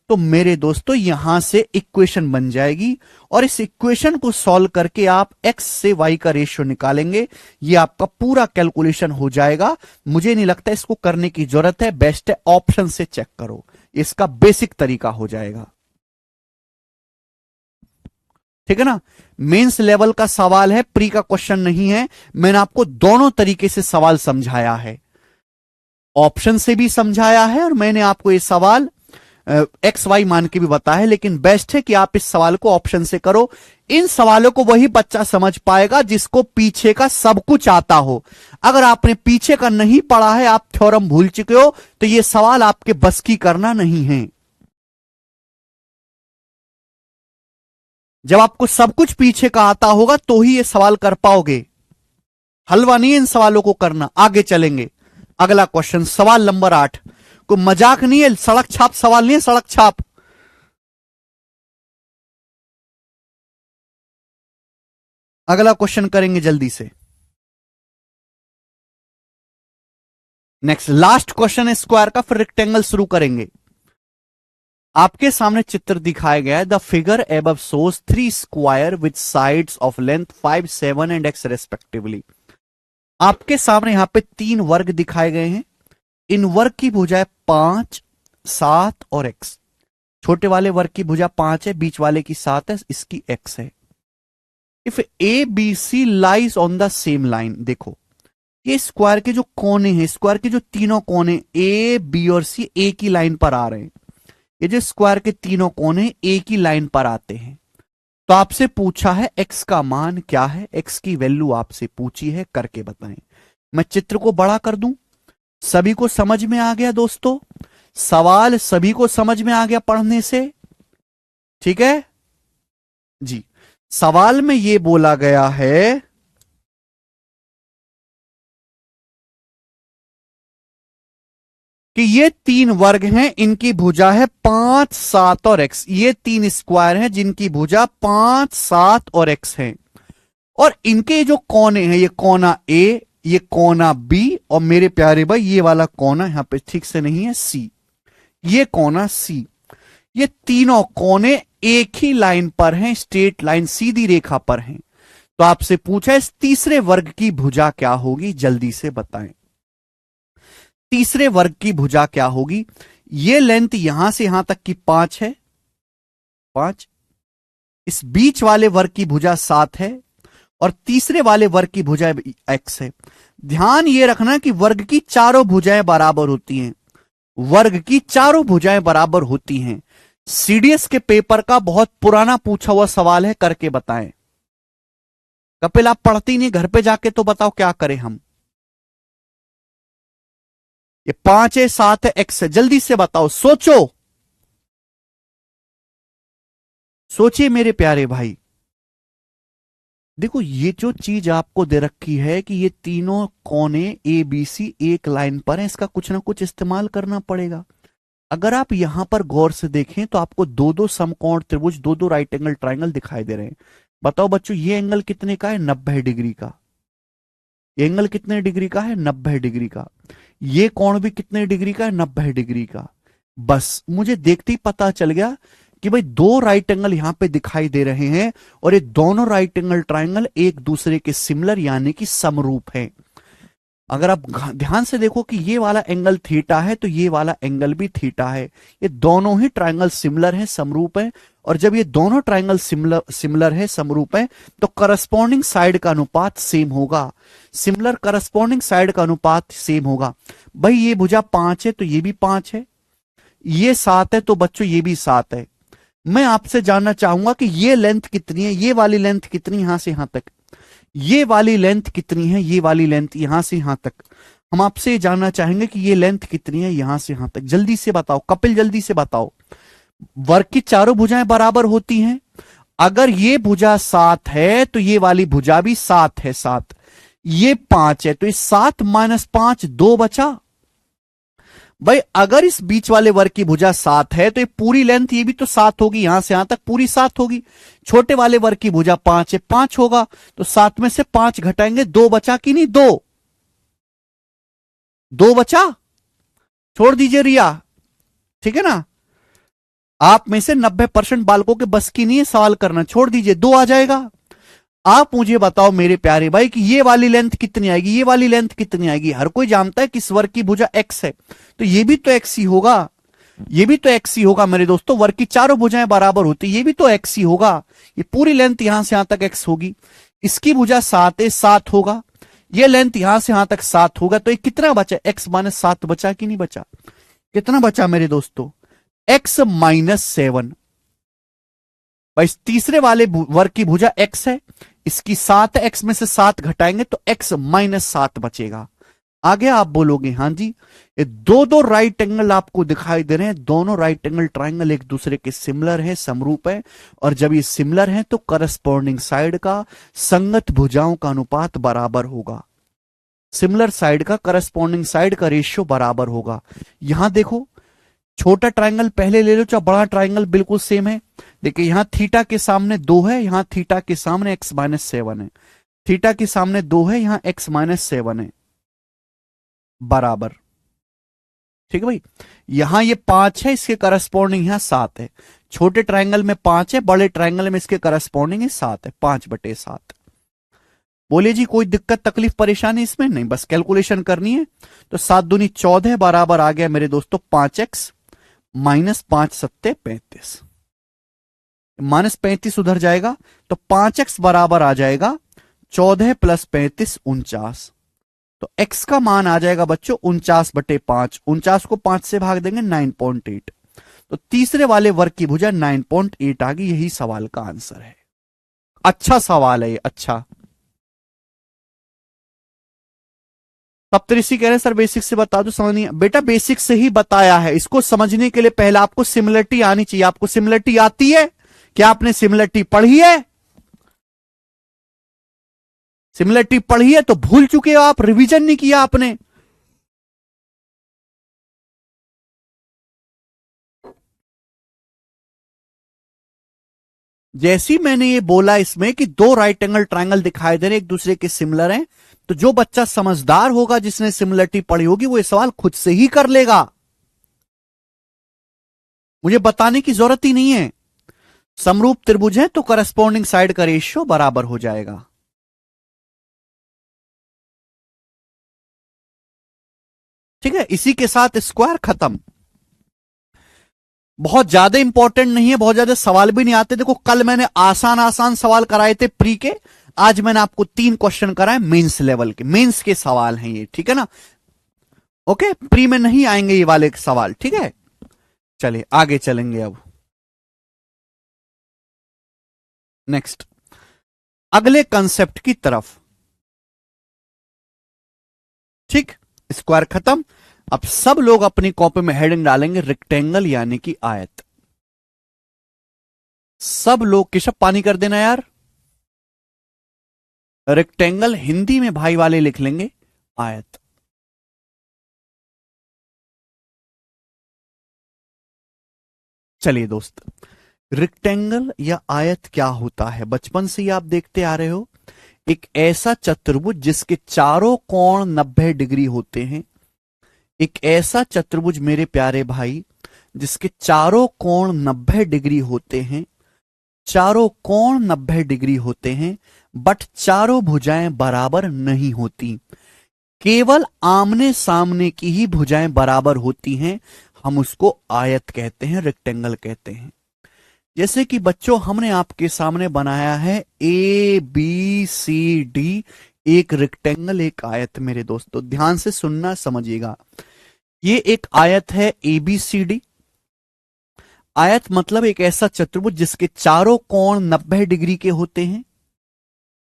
तो मेरे दोस्तों यहां से इक्वेशन बन जाएगी, और इस इक्वेशन को सॉल्व करके आप x से y का रेशियो निकालेंगे, ये आपका पूरा कैलकुलेशन हो जाएगा। मुझे नहीं लगता इसको करने की जरूरत है, बेस्ट है ऑप्शन से चेक करो, इसका बेसिक तरीका हो जाएगा, ठीक है ना? मेंस लेवल का सवाल है, प्री का क्वेश्चन नहीं है। मैंने आपको दोनों तरीके से सवाल समझाया है, ऑप्शन से भी समझाया है, और मैंने आपको ये सवाल XY मान के भी बताया है, लेकिन बेस्ट है कि आप इस सवाल को ऑप्शन से करो। इन सवालों को वही बच्चा समझ पाएगा जिसको पीछे का सब कुछ आता हो। अगर आपने पीछे का नहीं पढ़ा है, आप थ्योरम भूल चुके हो, तो ये सवाल आपके बस की करना नहीं है। जब आपको सब कुछ पीछे का आता होगा तो ही ये सवाल कर पाओगे, हलवा नहीं है इन सवालों को करना। आगे चलेंगे, अगला क्वेश्चन सवाल नंबर 8। कोई मजाक नहीं है, सड़क छाप सवाल नहीं है, सड़क छाप। अगला क्वेश्चन करेंगे जल्दी से। नेक्स्ट लास्ट क्वेश्चन है स्क्वायर का, फिर रेक्टेंगल शुरू करेंगे। आपके सामने चित्र दिखाया गया है, the figure above shows 3 square with sides of length 5, 7 and x respectively. आपके सामने यहां पे 3 वर्ग दिखाए गए हैं। इन वर्ग की भुजाएं 5, 7 और एक्स। छोटे वाले वर्ग की भुजा 5 है, बीच वाले की 7 है, इसकी एक्स है। If A B C lies on the same line, देखो ये स्क्वायर के जो कोने हैं, स्क्वायर के जो तीनों कोने ए बी और सी एक ही लाइन पर आ रहे हैं। ये जो स्क्वायर के तीनों कोने एक ही लाइन पर आते हैं। तो आपसे पूछा है एक्स का मान क्या है, एक्स की वैल्यू आपसे पूछी है, करके बताएं। मैं चित्र को बड़ा कर दूं। सभी को समझ में आ गया दोस्तों? सवाल सभी को समझ में आ गया पढ़ने से? ठीक है जी। सवाल में यह बोला गया है कि ये 3 वर्ग हैं, इनकी भुजा है 5, 7 और एक्स। ये 3 स्क्वायर हैं जिनकी भुजा 5, 7 और एक्स है। और इनके जो कोने हैं, ये कोना ए, ये कोना बी, और मेरे प्यारे भाई ये वाला कोना यहां पे ठीक से नहीं है, सी। ये कोना सी। ये तीनों कोने एक ही लाइन पर हैं, स्ट्रेट लाइन, सीधी रेखा पर हैं। तो आपसे पूछा इस तीसरे वर्ग की भुजा क्या होगी, जल्दी से बताएं। तीसरे वर्ग की भुजा क्या होगी? ये लेंथ यहां से यहां तक की 5 है, 5। इस बीच वाले वर्ग की भुजा 7 है, और तीसरे वाले वर्ग की भुजा एक्स है। ध्यान ये रखना कि वर्ग की चारों भुजाएं बराबर होती हैं। वर्ग की चारों भुजाएं बराबर होती हैं। सीडीएस के पेपर का बहुत पुराना पूछा हुआ सवाल है, करके बताएं। कपिल आप पढ़ती नहीं, घर पे जाके तो बताओ क्या करें हम। ये 5 है, 7 है, एक्स है, जल्दी से बताओ, सोचो, सोचिए मेरे प्यारे भाई। देखो ये जो चीज आपको दे रखी है कि ये तीनों कोने ए बी सी एक लाइन पर हैं, इसका कुछ ना कुछ इस्तेमाल करना पड़ेगा। अगर आप यहां पर गौर से देखें तो आपको 2-2 समकोण त्रिभुज, 2-2 राइट एंगल ट्राइंगल दिखाई दे रहे हैं। बताओ बच्चों, ये एंगल कितने का है? 90 डिग्री का। ये एंगल कितने डिग्री का है? 90 डिग्री का। ये कोण भी कितने डिग्री का है? 90 डिग्री का। बस मुझे देखते ही पता चल गया कि भाई 2 राइट एंगल यहां पे दिखाई दे रहे हैं, और ये दोनों राइट एंगल ट्राइंगल एक दूसरे के सिमिलर यानी कि समरूप हैं। अगर आप ध्यान से देखो कि ये वाला एंगल थीटा है, तो ये वाला एंगल भी थीटा है। ये दोनों ही ट्राइंगल सिमिलर हैं, समरूप हैं। और जब ये दोनों ट्राइंगल सिमिलर है, समरूप है, तो करस्पॉन्डिंग साइड का अनुपात सेम होगा। सिमिलर करस्पॉन्डिंग साइड का अनुपात सेम होगा। भाई ये भुजा 5 है तो ये भी 5 है, ये 7 है तो बच्चों ये भी 7 है। मैं आपसे जानना चाहूंगा कि ये लेंथ कितनी है, ये वाली लेंथ कितनी, यहां से यहां तक, ये वाली लेंथ कितनी है, ये वाली लेंथ यहां से यहां तक। हम आपसे जानना चाहेंगे कि ये लेंथ कितनी है यहां से यहां तक। जल्दी से बताओ कपिल, जल्दी से बताओ। वर्ग की चारों भुजाएं बराबर होती हैं। अगर ये भुजा 7 है तो ये वाली भुजा भी 7 है, 7। ये 5 है तो ये 7 - 5 2 बचा। भाई अगर इस बीच वाले वर्ग की भुजा 7 है तो ये पूरी लेंथ ये भी तो 7 होगी, यहां से यहां तक पूरी 7 होगी। छोटे वाले वर्ग की भुजा 5 है, 5 होगा, तो 7 में से 5 घटाएंगे, 2 बचा कि नहीं? 2 बचा। छोड़ दीजिए रिया, ठीक है ना। आप में से 90% बालकों के बस की नहीं है सवाल करना, छोड़ दीजिए, 2 आ जाएगा। आप मुझे बताओ मेरे प्यारे भाई कि ये वाली लेंथ कितनी आएगी, ये वाली लेंथ कितनी आएगी। हर कोई जानता है कि इस वर्ग की भुजा x है, तो ये भी तो x ही होगा, ये भी तो x ही होगा मेरे दोस्तों। वर्ग की चारों भुजाएं बराबर होती, ये भी तो x ही होगा। ये पूरी लेंथ यहां से यहां तक x होगी। इसकी भुजा 7 है, 7 होगा। ये लेंथ यहां से यहां तक 7 होगा, तो ये कितना बचा? x - 7 बचा कि नहीं बचा? कितना बचा मेरे दोस्तों? x - 7। भाई तीसरे वाले वर्ग की भुजा x है, इसकी 7 x में से 7 घटाएंगे तो x - 7 बचेगा। आगे आप बोलोगे हाँ जी, ये 2-2 राइट एंगल आपको दिखाई दे रहे हैं, दोनों राइट एंगल ट्राइंगल एक दूसरे के सिमिलर है, समरूप है। और जब ये सिमिलर है तो करस्पॉन्डिंग साइड का, संगत भुजाओं का अनुपात बराबर होगा। सिमिलर साइड का, करस्पॉन्डिंग साइड का रेशियो बराबर होगा। यहां देखो, छोटा ट्राइंगल पहले ले लो चाहे बड़ा ट्राइंगल, बिल्कुल सेम है। देखिए यहां थीटा के सामने 2 है, यहां थीटा के सामने x - 7 है। थीटा के सामने 2 है, यहां x - 7 है, बराबर। ठीक है भाई। यहां ये 5 है, इसके करस्पॉन्डिंग यहां 7 है। छोटे ट्राइंगल में 5 है, बड़े ट्राइंगल में इसके करस्पॉन्डिंग 7 है, 5/7। बोले जी कोई दिक्कत तकलीफ परेशानी इसमें नहीं, बस कैलकुलेशन करनी है। तो 7 दूनी 14 बराबर आ गया मेरे दोस्तों 5x माइनस 5 सत्ते 35, -35 उधर जाएगा तो 5x बराबर आ जाएगा 14 प्लस 35 49। तो x का मान आ जाएगा बच्चों 49/5, 49 को 5 से भाग देंगे 9.8। तो तीसरे वाले वर्ग की भुजा 9.8 आ गई, यही सवाल का आंसर है। अच्छा सवाल है ये, अच्छा। सप्तऋषि कह रहे हैं सर बेसिक से बता दो, समझ नहीं। बेटा बेसिक से ही बताया है, इसको समझने के लिए पहले आपको सिमिलरिटी आनी चाहिए। आपको सिमिलरिटी आती है? क्या आपने सिमिलरिटी पढ़ी है? सिमिलरिटी पढ़ी है तो भूल चुके हो आप, रिवीजन नहीं किया आपने। जैसी मैंने ये बोला इसमें कि दो राइट एंगल ट्रायंगल दिखाई दे रहे एक दूसरे के सिमिलर हैं, तो जो बच्चा समझदार होगा जिसने सिमिलरिटी पढ़ी होगी वो ये सवाल खुद से ही कर लेगा, मुझे बताने की जरूरत ही नहीं है। समरूप त्रिभुज है तो करस्पॉन्डिंग साइड का रेशियो बराबर हो जाएगा। ठीक है, इसी के साथ स्क्वायर खत्म। बहुत ज्यादा इंपॉर्टेंट नहीं है, बहुत ज्यादा सवाल भी नहीं आते। देखो कल मैंने आसान आसान सवाल कराए थे प्री के, आज मैंने आपको 3 क्वेश्चन कराए मेंस लेवल के, मेंस के सवाल हैं ये, ठीक है ना। ओके, प्री में नहीं आएंगे ये वाले सवाल, ठीक है। चलिए आगे चलेंगे अब। नेक्स्ट अगले कंसेप्ट की तरफ। ठीक, स्क्वायर खत्म। अब सब लोग अपनी कॉपी में हेडिंग डालेंगे रेक्टेंगल यानी कि आयत। सब लोग केशव पानी कर देना यार। रेक्टेंगल हिंदी में भाई वाले लिख लेंगे आयत। चलिए दोस्त, रेक्टेंगल या आयत क्या होता है? बचपन से ही आप देखते आ रहे हो, एक ऐसा चतुर्भुज जिसके चारों कोण 90 डिग्री होते हैं। एक ऐसा चतुर्भुज मेरे प्यारे भाई जिसके चारों कोण 90 डिग्री होते हैं, चारों कोण 90 डिग्री होते हैं, बट चारों भुजाएं बराबर नहीं होती, केवल आमने सामने की ही भुजाएं बराबर होती हैं। हम उसको आयत कहते हैं, रेक्टेंगल कहते हैं। जैसे कि बच्चों हमने आपके सामने बनाया है ABCD, एक रेक्टेंगल एक आयत। मेरे दोस्तों ध्यान से सुनना, समझिएगा। ये एक आयत है ABCD। आयत मतलब एक ऐसा चतुर्भुज जिसके चारों कोण 90 डिग्री के होते हैं।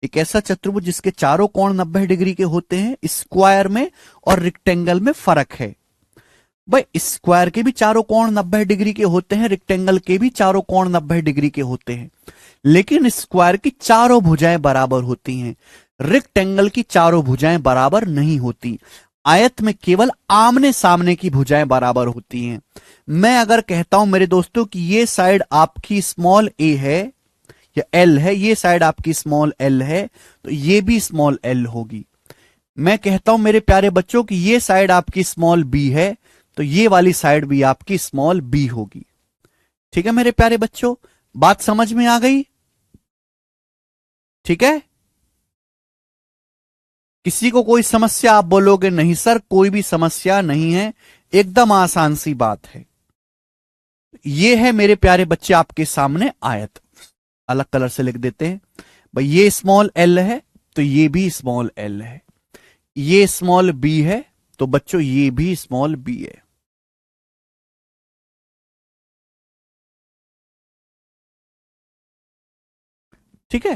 एक ऐसा चतुर्भुज जिसके चारों कोण 90 डिग्री के होते हैं। स्क्वायर में और रेक्टेंगल में फर्क है भाई, स्क्वायर के भी चारों कोण 90 डिग्री के होते हैं, रेक्टेंगल के भी चारों कोण 90 डिग्री के होते हैं, लेकिन स्क्वायर की चारों भुजाएं बराबर होती हैं, रेक्टेंगल की चारों भुजाएं बराबर नहीं होती। आयत में केवल आमने सामने की भुजाएं बराबर होती हैं। मैं अगर कहता हूं मेरे दोस्तों कि ये साइड आपकी स्मॉल ए है या एल है, ये साइड आपकी स्मॉल एल है, तो ये भी स्मॉल एल होगी। मैं कहता हूं मेरे प्यारे बच्चों कि ये साइड आपकी स्मॉल बी है, तो ये वाली साइड भी आपकी स्मॉल बी होगी। ठीक है मेरे प्यारे बच्चों, बात समझ में आ गई? ठीक है, किसी को कोई समस्या? आप बोलोगे नहीं सर कोई भी समस्या नहीं है, एकदम आसान सी बात है। ये है मेरे प्यारे बच्चे आपके सामने आयत, अलग कलर से लिख देते हैं भाई। ये स्मॉल एल है तो ये भी स्मॉल एल है, ये स्मॉल बी है तो बच्चों ये भी स्मॉल बी है। ठीक है,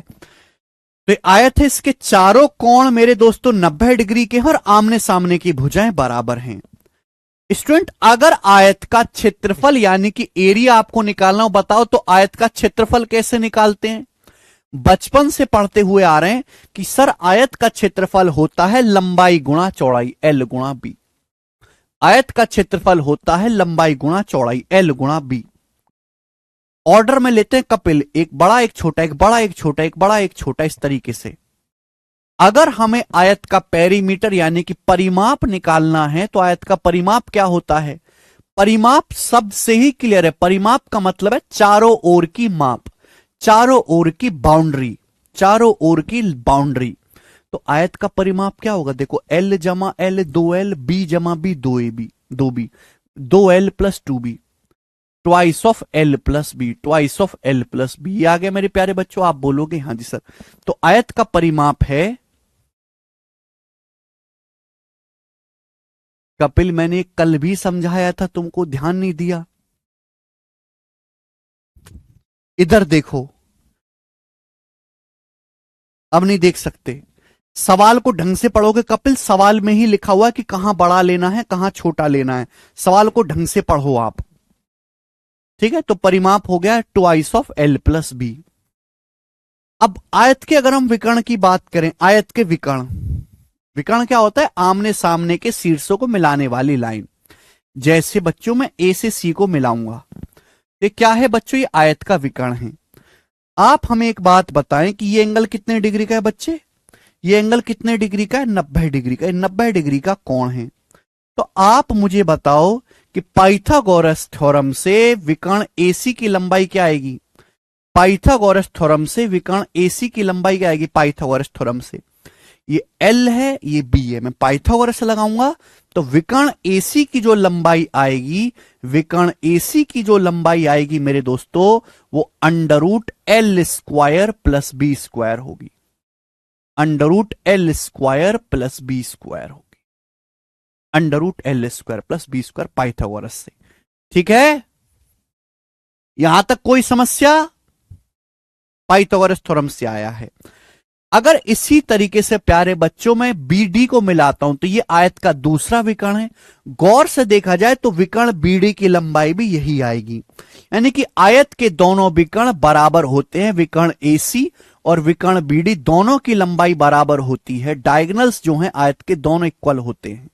तो आयत है, इसके चारों कोण मेरे दोस्तों 90 डिग्री के हैं और आमने सामने की भुजाएं बराबर हैं। स्टूडेंट अगर आयत का क्षेत्रफल यानी कि एरिया आपको निकालना हो, बताओ तो आयत का क्षेत्रफल कैसे निकालते हैं? बचपन से पढ़ते हुए आ रहे हैं कि सर आयत का क्षेत्रफल होता है लंबाई गुणा चौड़ाई, एल गुणा बी। आयत का क्षेत्रफल होता है लंबाई गुणा चौड़ाई, एल गुणा बी। ऑर्डर में लेते हैं कपिल, एक बड़ा एक छोटा, एक बड़ा एक छोटा, एक बड़ा एक छोटा, इस तरीके से। अगर हमें आयत का पेरीमीटर यानी कि परिमाप निकालना है तो आयत का परिमाप क्या होता है? परिमाप शब्द से ही क्लियर है, परिमाप का मतलब है चारों ओर की माप, चारों ओर की बाउंड्री, चारों ओर की बाउंड्री। तो आयत का परिमाप क्या होगा? देखो L जमा L 2L, B जमा B 2AB 2B, 2L plus 2B, twice of L plus B, twice of L plus B। ये आ गया मेरे प्यारे बच्चों। आप बोलोगे हाँ जी सर। तो आयत का परिमाप है, कपिल मैंने कल भी समझाया था तुमको, ध्यान नहीं दिया। इधर देखो, अब नहीं देख सकते। सवाल को ढंग से पढ़ोगे कपिल, सवाल में ही लिखा हुआ है कि कहां बड़ा लेना है कहां छोटा लेना है। सवाल को ढंग से पढ़ो आप, ठीक है। तो परिमाप हो गया twice of L plus B। अब आयत के अगर हम विकर्ण की बात करें, आयत के विकर्ण, विकर्ण क्या होता है? आमने सामने के शीर्षों को मिलाने वाली लाइन। जैसे बच्चों मैं A से C को मिलाऊंगा, ये क्या है बच्चों? ये आयत का विकर्ण है। आप हमें एक बात बताएं कि ये एंगल कितने डिग्री का है बच्चे? ये एंगल कितने डिग्री का है? 90 डिग्री का। 90 डिग्री का कोण है। तो आप मुझे बताओ कि पाइथागोरस थ्योरम से विकर्ण AC की लंबाई क्या आएगी? पाइथागोरस थ्योरम से विकर्ण AC की लंबाई क्या आएगी? पाइथागोरस थ्योरम से ये L है, ये B है। मैं पाइथागोरस लगाऊंगा तो विकर्ण AC की जो लंबाई आएगी, विकर्ण AC की जो लंबाई आएगी मेरे दोस्तों, वो √L square plus B square होगी। √L square plus B square होगी। √L square plus B square Pythagoras से। ठीक है, यहां तक कोई समस्या? पाइथागोरस थ्योरम से आया है। अगर इसी तरीके से प्यारे बच्चों में BD को मिलाता हूं तो ये आयत का दूसरा विकर्ण है। गौर से देखा जाए तो विकर्ण BD की लंबाई भी यही आएगी, यानी कि आयत के दोनों विकर्ण बराबर होते हैं। विकर्ण AC और विकर्ण BD दोनों की लंबाई बराबर होती है। डायगोनल्स जो हैं आयत के दोनों इक्वल होते हैं।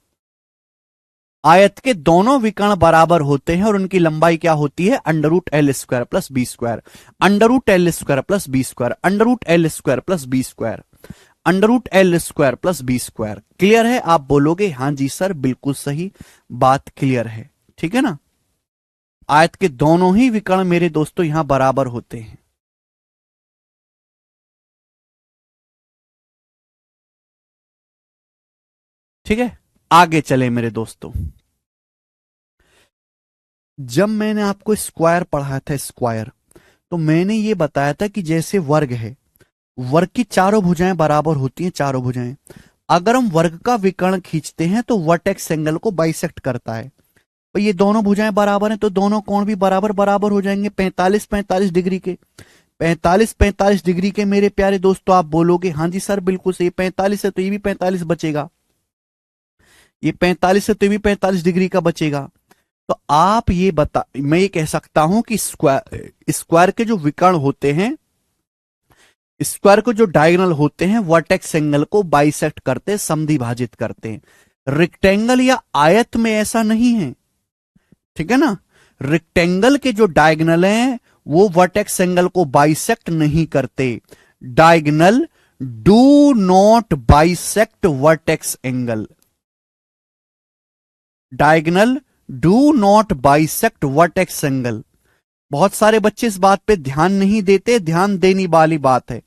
आयत के दोनों विकर्ण बराबर होते हैं और उनकी लंबाई क्या होती है? √L square plus B square, √L square plus B square, √L square plus B square, √L square plus B square. Clear है? आप बोलोगे हां जी सर बिल्कुल सही बात, क्लियर है। ठीक है ना? आयत के दोनों ही विकर्ण मेरे दोस्तों यहां बराबर होते हैं। ठीक है, आगे चले मेरे दोस्तों। जब मैंने आपको स्क्वायर पढ़ाया था, स्क्वायर, तो मैंने ये बताया था कि जैसे वर्ग है, वर्ग की चारों भुजाएं बराबर होती हैं, चारों भुजाएं। अगर हम वर्ग का विकर्ण खींचते हैं तो वर्टेक्स एंगल को बाइसेक्ट करता है। तो ये दोनों भुजाएं बराबर हैं तो दोनों कोण भी बराबर बराबर हो जाएंगे, 45-45 डिग्री के। 45-45 डिग्री के मेरे प्यारे दोस्तों। आप बोलोगे हाँ जी सर बिल्कुल सही, 45 है तो ये भी 45 बचेगा, ये 45 है तो ये भी 45 डिग्री का बचेगा। तो आप ये मैं ये कह सकता हूं कि स्क्वायर के जो विकर्ण होते हैं, स्क्वायर को जो डायगोनल होते हैं, वर्टेक्स एंगल को बाइसेक्ट करते, समद्वि भाजित करते हैं। रेक्टेंगल या आयत में ऐसा नहीं है, ठीक है ना? रेक्टेंगल के जो डायगोनल हैं वो वर्टेक्स एंगल को बाइसेक्ट नहीं करते। Diagonal do not bisect vertex angle. Diagonal do not bisect vertex angle. बहुत सारे बच्चे इस बात पे ध्यान नहीं देते, ध्यान देने वाली बात है।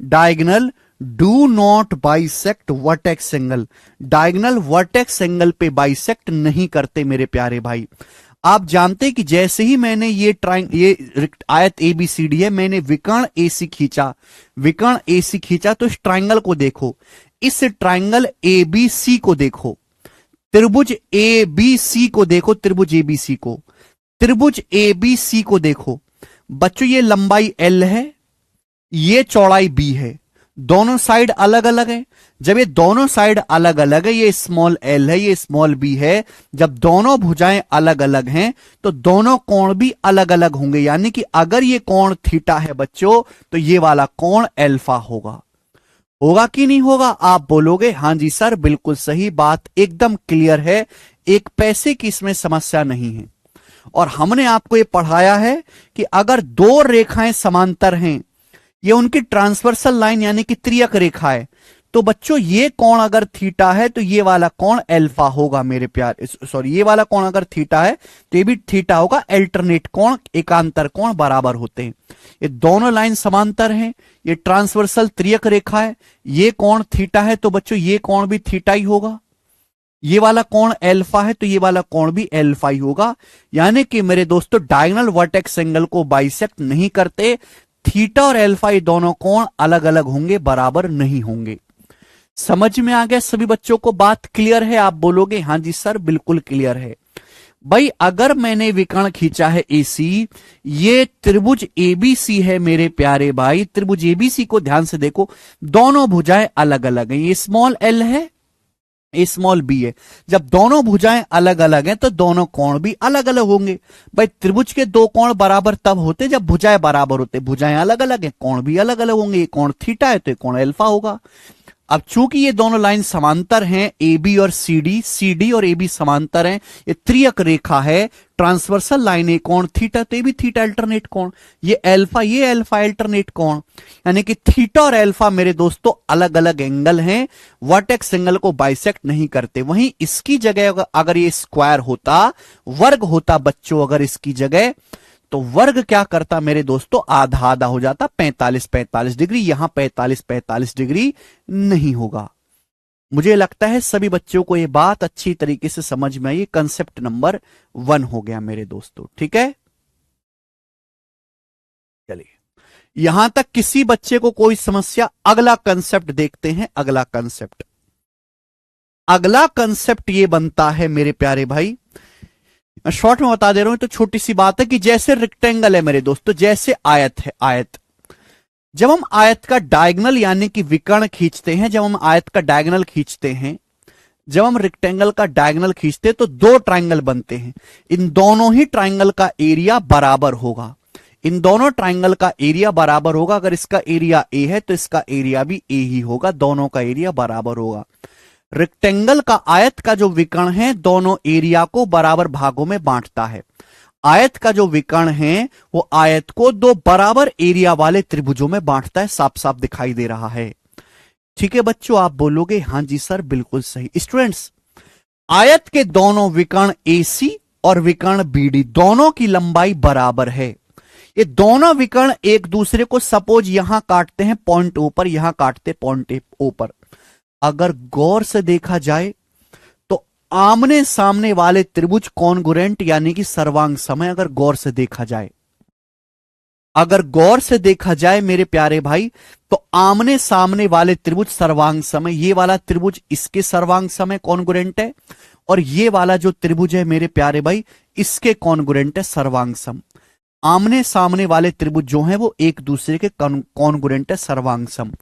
Diagonal do not bisect vertex angle. Diagonal vertex angle पे बाइसेक्ट नहीं करते मेरे प्यारे भाई। आप जानते हैं कि जैसे ही मैंने ये आयत ABCD है, मैंने विकर्ण AC खींचा, विकर्ण AC खींचा तो इस ट्राइंगल को देखो, इस ट्राइंगल ABC को देखो, त्रिभुज ABC को देखो, त्रिभुज ABC को, त्रिभुज ABC को देखो बच्चों। ये लंबाई L है, ये चौड़ाई B है, दोनों साइड अलग अलग है। जब ये दोनों साइड अलग अलग है, ये स्मॉल L है, ये स्मॉल B है, जब दोनों भुजाएं अलग अलग हैं तो दोनों कोण भी अलग अलग होंगे। यानी कि अगर ये कोण थीटा है बच्चों तो ये वाला कोण अल्फा होगा। होगा कि नहीं होगा? आप बोलोगे हां जी सर बिल्कुल सही बात, एकदम क्लियर है, एक पैसे की इसमें समस्या नहीं है। और हमने आपको ये पढ़ाया है कि अगर दो रेखाएं समांतर हैं, ये उनकी ट्रांसवर्सल लाइन यानी कि त्रियक रेखा है, तो बच्चों ये कोण अगर थीटा है तो ये वाला कोण अल्फा होगा मेरे प्यार, सॉरी ये वाला कोण अगर थीटा है तो ये भी थीटा होगा। अल्टरनेट कोण, एकांतर कोण बराबर होते हैं। ये दोनों लाइन समांतर हैं, ये ट्रांसवर्सल त्रियक रेखा है, ये कोण थीटा है तो बच्चों ये कोण भी थीटा ही होगा। ये वाला कोण अल्फा है तो ये वाला कोण भी अल्फा ही होगा। यानी कि मेरे दोस्तों डायगोनल वर्टेक्स एंगल को बाइसेक्ट नहीं करते। थीटा और अल्फा ये दोनों कोण अलग अलग होंगे, बराबर नहीं होंगे। समझ में आ गया सभी बच्चों को? बात क्लियर है? आप बोलोगे हां जी सर बिल्कुल क्लियर है। भाई अगर मैंने विकर्ण खींचा है AC, ये त्रिभुज ABC है मेरे प्यारे भाई। त्रिभुज ABC को ध्यान से देखो, दोनों भुजाएं अलग अलग हैं। ये स्मॉल l है, ए स्मॉल बी है। जब दोनों भुजाएं अलग अलग हैं तो दोनों कोण भी अलग अलग होंगे। भाई त्रिभुज के दो कोण बराबर तब होते जब भुजाएं बराबर होते। भुजाएं अलग अलग हैं, कोण भी अलग अलग होंगे। ये कोण थीटा है तो ये कोण अल्फा होगा। अब चूंकि ये दोनों लाइन समांतर हैं, AB और CD और AB समांतर हैं, ये त्रियक रेखा है, ट्रांसवर्सल लाइन है, कोण थीटा तो ये भी थीटा अल्टरनेट कोण, ये अल्फा अल्टरनेट कोण। यानी कि थीटा और अल्फा मेरे दोस्तों अलग अलग एंगल हैं, वर्टेक्स एंगल को बाइसेक्ट नहीं करते। वहीं इसकी जगह अगर ये स्क्वायर होता, वर्ग होता बच्चों, अगर इसकी जगह, तो वर्ग क्या करता मेरे दोस्तों, आधा आधा हो जाता, 45-45 डिग्री। यहां 45-45 डिग्री नहीं होगा। मुझे लगता है सभी बच्चों को यह बात अच्छी तरीके से समझ में आई। कंसेप्ट नंबर 1 हो गया मेरे दोस्तों, ठीक है। चलिए यहां तक किसी बच्चे को कोई समस्या? अगला कंसेप्ट देखते हैं। अगला कंसेप्ट ये बनता है मेरे प्यारे भाई, शॉर्ट में बता दे रहा हूं तो छोटी सी बात है कि जैसे रेक्टेंगल है मेरे दोस्तों, जैसे आयत है, आयत, जब हम आयत का डायगोनल यानी कि विकर्ण खींचते हैं, जब हम आयत का डायगोनल खींचते हैं, जब हम रेक्टेंगल का डायगोनल खींचते हैं तो दो ट्रायंगल बनते हैं। इन दोनों ही ट्रायंगल का एरिया बराबर होगा। इन दोनों ट्रायंगल का एरिया बराबर होगा। अगर इसका एरिया A है तो इसका एरिया भी A ही होगा, दोनों का एरिया बराबर होगा। रेक्टेंगल का, आयत का जो विकर्ण है, दोनों एरिया को बराबर भागों में बांटता है। आयत का जो विकर्ण है वो आयत को दो बराबर एरिया वाले त्रिभुजों में बांटता है। साफ साफ दिखाई दे रहा है, ठीक है बच्चों? आप बोलोगे हां जी सर बिल्कुल सही। स्टूडेंट्स, आयत के दोनों विकर्ण AC और विकर्ण BD दोनों की लंबाई बराबर है। ये दोनों विकर्ण एक दूसरे को सपोज यहां काटते हैं पॉइंट O पर, यहां काटते पॉइंट O पर। अगर गौर से देखा जाए तो आमने सामने वाले त्रिभुज कॉन्ग्रुएंट यानी कि सर्वांग सम है। अगर गौर से देखा जाए, अगर गौर से देखा जाए मेरे प्यारे भाई, तो आमने सामने वाले त्रिभुज सर्वांग सम है। ये वाला त्रिभुज इसके सर्वांग सम है, कॉन्ग्रुएंट है, और ये वाला जो त्रिभुज है मेरे प्यारे भाई इसके कॉन्ग्रुएंट है, सर्वांग सम। आमने सामने वाले त्रिभुज जो हैं वो एक दूसरे के कॉन्ग्रुएंट है, सर्वांग सम।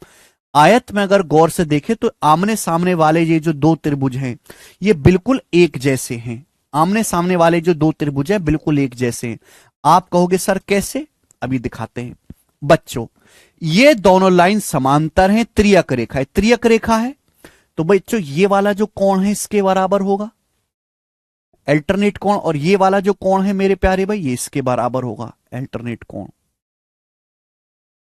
आयत में अगर गौर से देखें तो आमने सामने वाले ये जो दो त्रिभुज हैं ये बिल्कुल एक जैसे हैं। आमने सामने वाले जो दो त्रिभुज हैं बिल्कुल एक जैसे हैं। आप कहोगे सर कैसे? अभी दिखाते हैं बच्चों। ये दोनों लाइन समांतर हैं, त्रियक रेखा है, त्रियक रेखा है, तो बच्चों ये वाला जो कोण है इसके बराबर होगा, अल्टरनेट कोण, और ये वाला जो कोण है मेरे प्यारे भाई ये इसके बराबर होगा, अल्टरनेट कोण।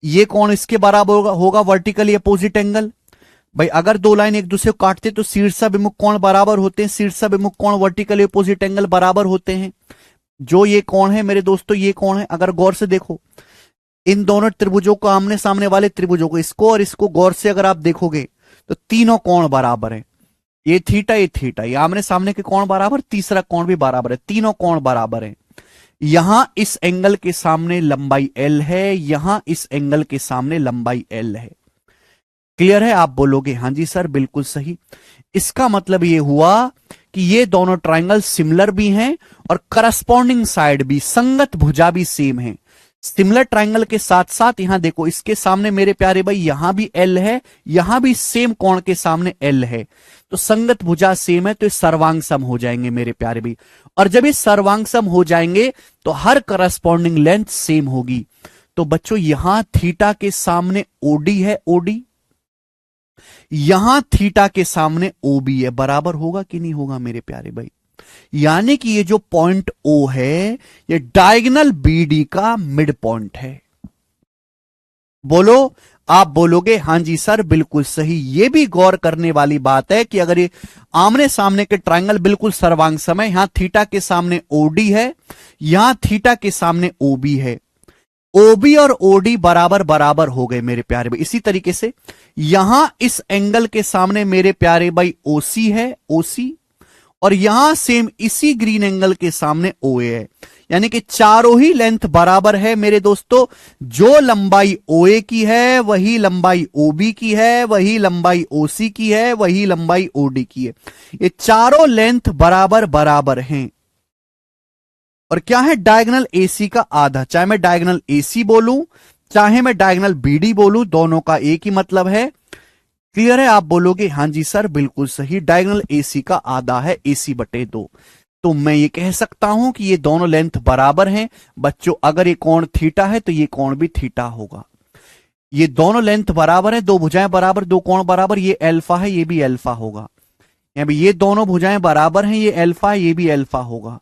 ये कोण इसके बराबर होगा वर्टिकली अपोजिट एंगल। भाई अगर दो लाइन एक दूसरे को काटते तो शीर्षाभिमुख कोण बराबर होते हैं, शीर्षाभिमुख कोण वर्टिकली अपोजिट एंगल बराबर होते हैं। जो ये कोण है मेरे दोस्तों, ये कोण है, अगर गौर से देखो इन दोनों त्रिभुजों को, आमने सामने वाले त्रिभुजों को, इसको और इसको गौर से अगर आप देखोगे तो तीनों कोण बराबर है। ये थीटा, ये आमने सामने के कोण बराबर, तीसरा कोण भी बराबर है, तीनों कोण बराबर है। यहां इस एंगल के सामने लंबाई L है, यहां इस एंगल के सामने लंबाई L है। क्लियर है? आप बोलोगे हां जी सर बिल्कुल सही। इसका मतलब यह हुआ कि ये दोनों ट्रायंगल सिमिलर भी हैं और करस्पॉन्डिंग साइड भी, संगत भुजा भी सेम है। सिमिलर ट्रायंगल के साथ साथ यहां देखो इसके सामने मेरे प्यारे भाई यहां भी L है, यहां भी सेम कोण के सामने L है, तो संगत भुजा सेम है, तो ये सर्वांग सम हो जाएंगे मेरे प्यारे भाई। और जब ये सर्वांग सम हो जाएंगे तो हर करस्पॉन्डिंग लेंथ सेम होगी। तो बच्चों यहां थीटा के सामने OD है, OD, यहां थीटा के सामने OB है, बराबर होगा कि नहीं होगा मेरे प्यारे भाई? यानी कि ये जो पॉइंट O है ये डायगोनल BD का मिड पॉइंट है। बोलो। आप बोलोगे हां जी सर बिल्कुल सही। ये भी गौर करने वाली बात है कि अगर ये आमने सामने के ट्रायंगल बिल्कुल सर्वांग सम है, यहां थीटा के सामने ओडी है, यहां थीटा के सामने ओबी है, ओबी और ओडी बराबर बराबर हो गए मेरे प्यारे भाई। इसी तरीके से यहां इस एंगल के सामने मेरे प्यारे भाई ओसी है, ओसी, और यहां सेम इसी ग्रीन एंगल के सामने ओए है, यानी कि चारों ही लेंथ बराबर है मेरे दोस्तों। जो लंबाई ओए की है वही लंबाई ओबी की है, वही लंबाई ओसी की है, वही लंबाई ओडी की है। ये चारों लेंथ बराबर बराबर हैं। और क्या है, डायगोनल एसी का आधा। चाहे मैं डायगोनल एसी बोलूं चाहे मैं डायगोनल बीडी बोलूं, दोनों का एक ही मतलब है। क्लियर है? आप बोलोगे हां जी सर बिल्कुल सही, डायगोनल एसी का आधा है एसी बटे 2। तो मैं ये कह सकता हूं कि ये दोनों लेंथ बराबर हैं। बच्चों अगर ये कोण थीटा है तो ये कोण भी थीटा होगा। ये दोनों लेंथ बराबर है, दो भुजाएं बराबर, दो कोण बराबर, ये अल्फा है ये भी अल्फा होगा। ये दोनों भुजाएं बराबर हैं, ये अल्फा है ये भी अल्फा होगा।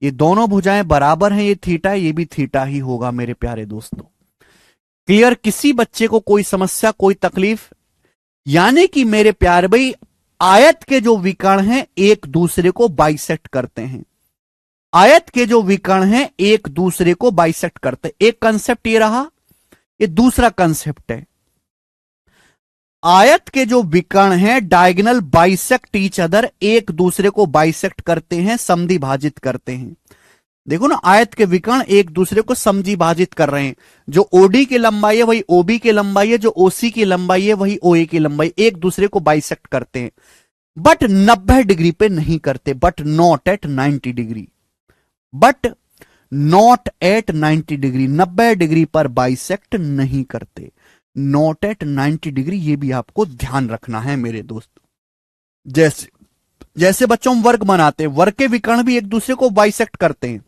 ये दोनों भुजाएं बराबर हैं, ये थीटा है ये भी थीटा ही होगा मेरे प्यारे दोस्तों। क्लियर? किसी बच्चे को कोई समस्या, कोई तकलीफ? यानी कि मेरे प्यारे भाई आयत के जो विकर्ण हैं एक दूसरे को बाइसेक्ट करते हैं। आयत के जो विकर्ण हैं एक दूसरे को बाइसेक्ट करते हैं। एक कंसेप्ट ये रहा, ये दूसरा कंसेप्ट है। आयत के जो विकर्ण हैं डायगोनल बाइसेक्ट ईच अदर, एक दूसरे को बाइसेक्ट करते हैं, समद्वि भाजित करते हैं। देखो ना, आयत के विकर्ण एक दूसरे को समद्वि भाजित कर रहे हैं। जो ओडी की लंबाई है वही ओबी की लंबाई है, जो ओसी की लंबाई है वही ओए की लंबाई, एक दूसरे को बाइसेक्ट करते हैं। बट 90 डिग्री पे नहीं करते, but not at 90 degree, but not at 90 degree, 90 degree पर बाइसेक्ट नहीं करते, नॉट एट 90 डिग्री। ये भी आपको ध्यान रखना है मेरे दोस्त। जैसे जैसे बच्चों हम वर्ग बनाते हैं, वर्ग के विकर्ण भी एक दूसरे को बाइसेक्ट करते हैं।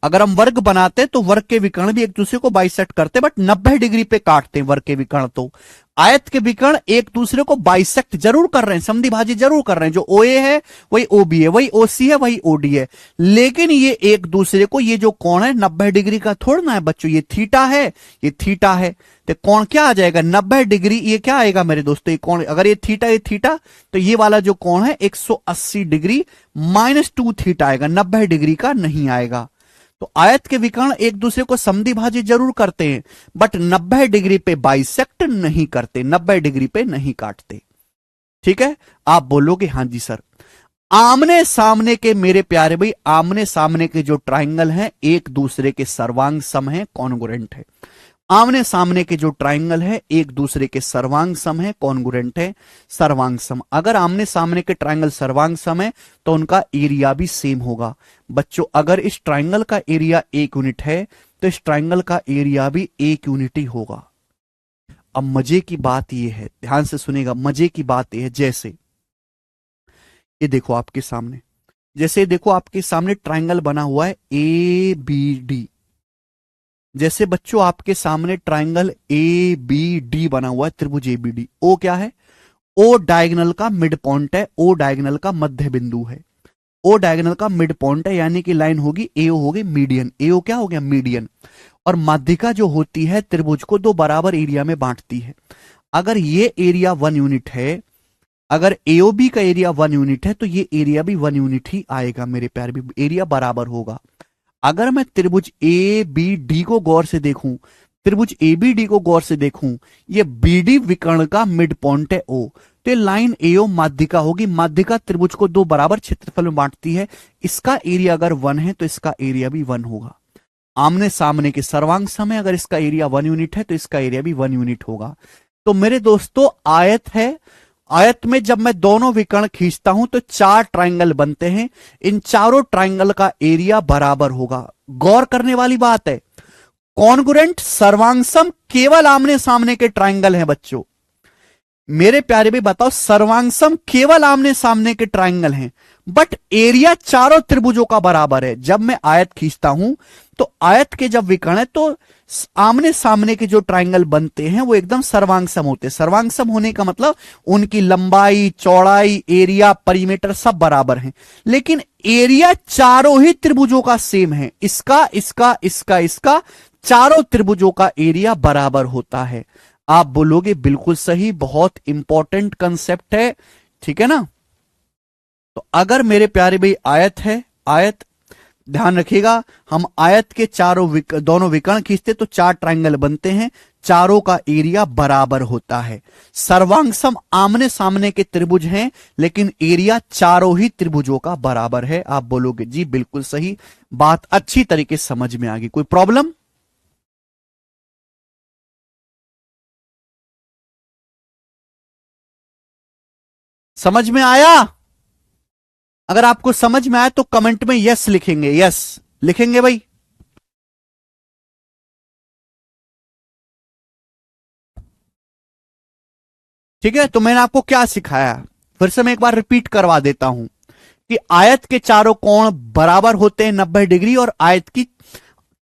अगर हम वर्ग बनाते हैं तो वर्ग के विकर्ण भी एक दूसरे को बाइसेक्ट करते हैं, बट 90 डिग्री पे काटते हैं वर्ग के विकर्ण। तो आयत के विकर्ण एक दूसरे को बाइसेक्ट जरूर कर रहे हैं, समद्वि भाजित जरूर कर रहे हैं। जो ओए है वही ओबी है, वही ओसी है वही ओडी है, लेकिन ये एक दूसरे को, ये जो कोण है 90 डिग्री का थोड़ा ना है बच्चों, ये थीटा है ये थीटा है, तो कोण क्या आ जाएगा 90 डिग्री। ये क्या आएगा मेरे दोस्तों, ये कोण, अगर ये थीटा तो ये वाला जो कोण है 180 डिग्री -2 थीटा आएगा, 90 डिग्री का नहीं आएगा। तो आयत के विकर्ण एक दूसरे को समद्वि भाजित जरूर करते हैं, बट 90 डिग्री पे बाइसेक्ट नहीं करते, 90 डिग्री पे नहीं काटते। ठीक है? आप बोलोगे हां जी सर। आमने सामने के मेरे प्यारे भाई, आमने सामने के जो ट्राइंगल हैं एक दूसरे के सर्वांग सम है, कॉन्ग्रुएंट है। आमने सामने के जो ट्राइंगल है एक दूसरे के सर्वांग सम है, कॉन्ग्रुएंट है, सर्वांग सम। अगर आमने सामने के ट्राइंगल सर्वांग सम है तो उनका एरिया भी सेम होगा। बच्चों अगर इस ट्राइंगल का एरिया 1 यूनिट है तो इस ट्राइंगल का एरिया भी 1 यूनिट ही होगा। अब मजे की बात यह है, ध्यान से सुनेगा, मजे की बात यह है, जैसे ये देखो आपके सामने, जैसे देखो आपके सामने ट्राइंगल बना हुआ है ए बी डी। जैसे बच्चों आपके सामने ट्राइंगल ए बी डी बना हुआ है, त्रिभुज ए बी डी। ओ क्या है? ओ डायगोनल का मिड पॉइंट है, ओ डायगोनल का मध्य बिंदु है, ओ डायगोनल का मिड पॉइंट है, यानी कि लाइन होगी एओ होगी मीडियन। एओ क्या हो गया? मीडियन। और माध्यिका जो होती है त्रिभुज को दो बराबर एरिया में बांटती है। अगर ये एरिया 1 यूनिट है, अगर एओबी का एरिया 1 यूनिट है तो ये एरिया भी 1 यूनिट ही आएगा मेरे प्यारे, भी एरिया बराबर होगा। अगर मैं त्रिभुज ए बी डी को गौर से देखूं, त्रिभुज ए बी डी को गौर से देखूं, ये बीडी विकर्ण का मिड पॉइंट है ओ, तो लाइन एओ माध्यिका होगी। माध्यिका त्रिभुज को दो बराबर क्षेत्रफल में बांटती है। इसका एरिया अगर 1 है तो इसका एरिया भी 1 होगा। आमने सामने के सर्वांग सम है, अगर इसका एरिया 1 यूनिट है तो इसका एरिया भी 1 यूनिट होगा। तो मेरे दोस्तों आयत है, आयत में जब मैं दोनों विकर्ण खींचता हूं तो 4 ट्राइंगल बनते हैं। इन चारों ट्राइंगल का एरिया बराबर होगा। गौर करने वाली बात है, कॉन्ग्रुएंट सर्वांग सम केवल आमने सामने के ट्राइंगल हैं बच्चों। मेरे प्यारे भाई बताओ, सर्वांग सम केवल आमने सामने के ट्राइंगल हैं, बट एरिया चारों त्रिभुजों का बराबर है। जब मैं आयत खींचता हूं तो आयत के जब विकर्ण है तो आमने सामने के जो ट्राइंगल बनते हैं वो एकदम सर्वांग सम होते हैं। सर्वांग सम होने का मतलब उनकी लंबाई, चौड़ाई, एरिया, परिमीटर सब बराबर हैं, लेकिन एरिया चारों ही त्रिभुजों का सेम है। इसका, इसका, इसका, इसका, चारों त्रिभुजों का एरिया बराबर होता है। आप बोलोगे बिल्कुल सही, बहुत इंपॉर्टेंट कंसेप्ट है, ठीक है ना। तो अगर मेरे प्यारे भाई आयत है, आयत, ध्यान रखिएगा, हम आयत के दोनों विकर्ण खींचते तो चार ट्रायंगल बनते हैं, चारों का एरिया बराबर होता है। सर्वांग आमने सामने के त्रिभुज हैं, लेकिन एरिया चारों ही त्रिभुजों का बराबर है। आप बोलोगे जी बिल्कुल सही, बात अच्छी तरीके से समझ में आ गई। कोई प्रॉब्लम? समझ में आया? अगर आपको समझ में आया तो कमेंट में यस लिखेंगे, यस लिखेंगे भाई। ठीक है, तो मैंने आपको क्या सिखाया, फिर से मैं एक बार रिपीट करवा देता हूं कि आयत के चारों कोण बराबर होते हैं 90 डिग्री, और आयत की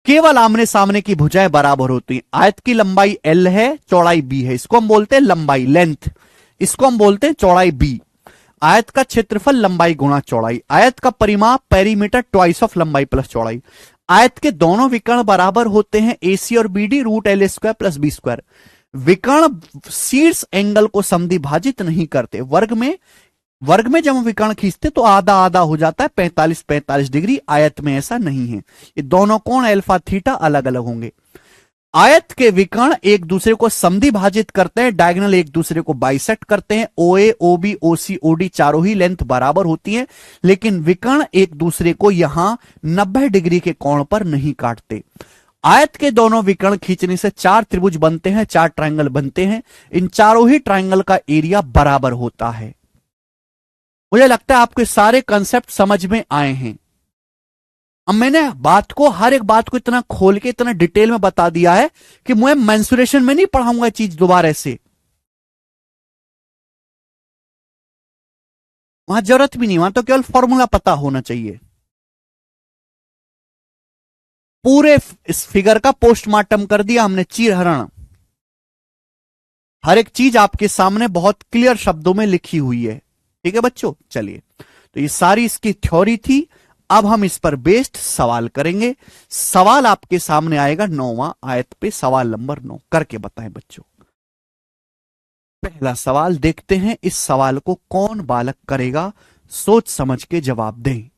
केवल आमने सामने की भुजाएं बराबर होती हैं। आयत की लंबाई एल है, चौड़ाई बी है, इसको हम बोलते हैं लंबाई, लेंथ, इसको हम बोलते हैं चौड़ाई बी। आयत का क्षेत्रफल लंबाई गुणा चौड़ाई, आयत का परिमाप पेरीमीटर ट्वाइस ऑफ लंबाई प्लस चौड़ाई। आयत के दोनों विकर्ण बराबर होते हैं, एसी और BD root L square plus B square. विकर्ण शीर्ष एंगल को समद्विभाजित नहीं करते। वर्ग में जब हम विकर्ण खींचते तो आधा आधा हो जाता है, 45-45 डिग्री। आयत में ऐसा नहीं है, ये दोनों कोण अल्फा थीटा अलग अलग होंगे। आयत के विकर्ण एक दूसरे को समद्विभाजित करते हैं, डायगोनल एक दूसरे को बाइसेक्ट करते हैं। ओ ए, ओ बी, ओ सी, ओ डी चारों ही लेंथ बराबर होती है, लेकिन विकर्ण एक दूसरे को यहां 90 डिग्री के कोण पर नहीं काटते। आयत के दोनों विकर्ण खींचने से चार त्रिभुज बनते हैं, चार ट्रायंगल बनते हैं। इन चारों ही ट्रायंगल का एरिया बराबर होता है। मुझे लगता है आपके सारे कंसेप्ट समझ में आए हैं। अब मैंने बात को, हर एक बात को इतना खोल के इतना डिटेल में बता दिया है कि मुझे मेंसुरेशन में नहीं पढ़ाऊंगा चीज दोबारा से, वहां जरूरत भी नहीं, वहां तो केवल फॉर्मूला पता होना चाहिए। पूरे इस फिगर का पोस्टमार्टम कर दिया हमने, चीरहरण, हर एक चीज आपके सामने बहुत क्लियर शब्दों में लिखी हुई है। ठीक है बच्चों, चलिए, तो ये सारी इसकी थ्योरी थी। अब हम इस पर बेस्ड सवाल करेंगे। सवाल आपके सामने आएगा 9वां आयत पे, सवाल नंबर 9 करके बताएं बच्चों। पहला सवाल देखते हैं, इस सवाल को कौन बालक करेगा, सोच समझ के जवाब दें।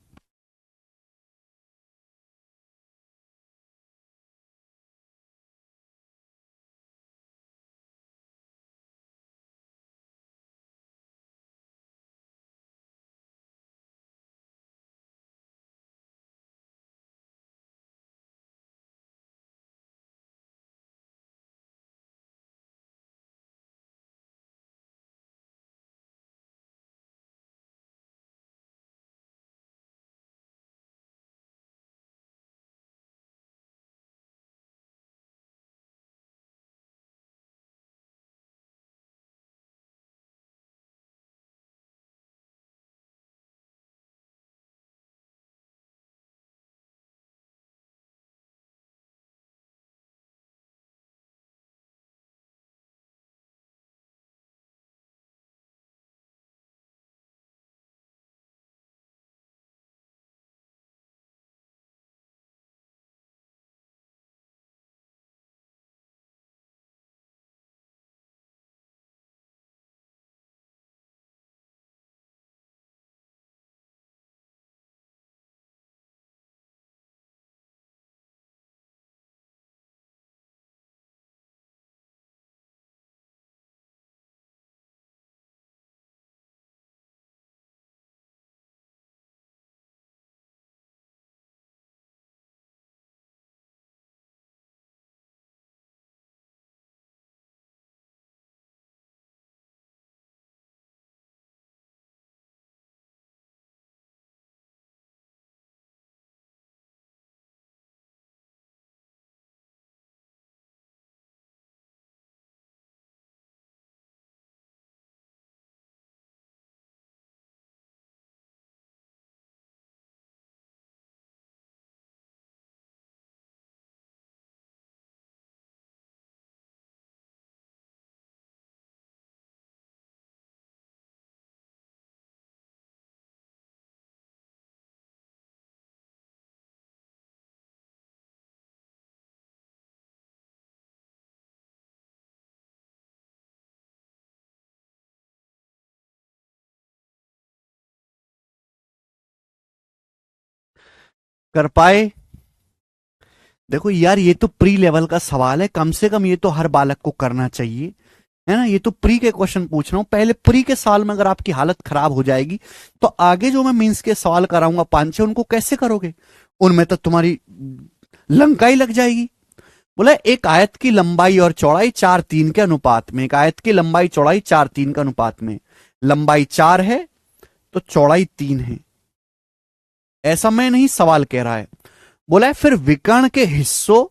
कर पाए? देखो यार, ये तो प्री लेवल का सवाल है, कम से कम ये तो हर बालक को करना चाहिए, है ना। ये तो प्री के क्वेश्चन पूछ रहा हूं। पहले प्री के साल में अगर आपकी हालत खराब हो जाएगी तो आगे जो मैं मींस के सवाल कराऊंगा 5-6 उनको कैसे करोगे? उनमें तो तुम्हारी लंका ही लग जाएगी। बोला एक आयत की लंबाई और चौड़ाई 4:3 के अनुपात में, एक आयत की लंबाई चौड़ाई 4:3 के अनुपात में, लंबाई 4 है तो चौड़ाई 3 है, ऐसा मैं नहीं सवाल कह रहा है। बोला है फिर विकर्ण के हिस्सों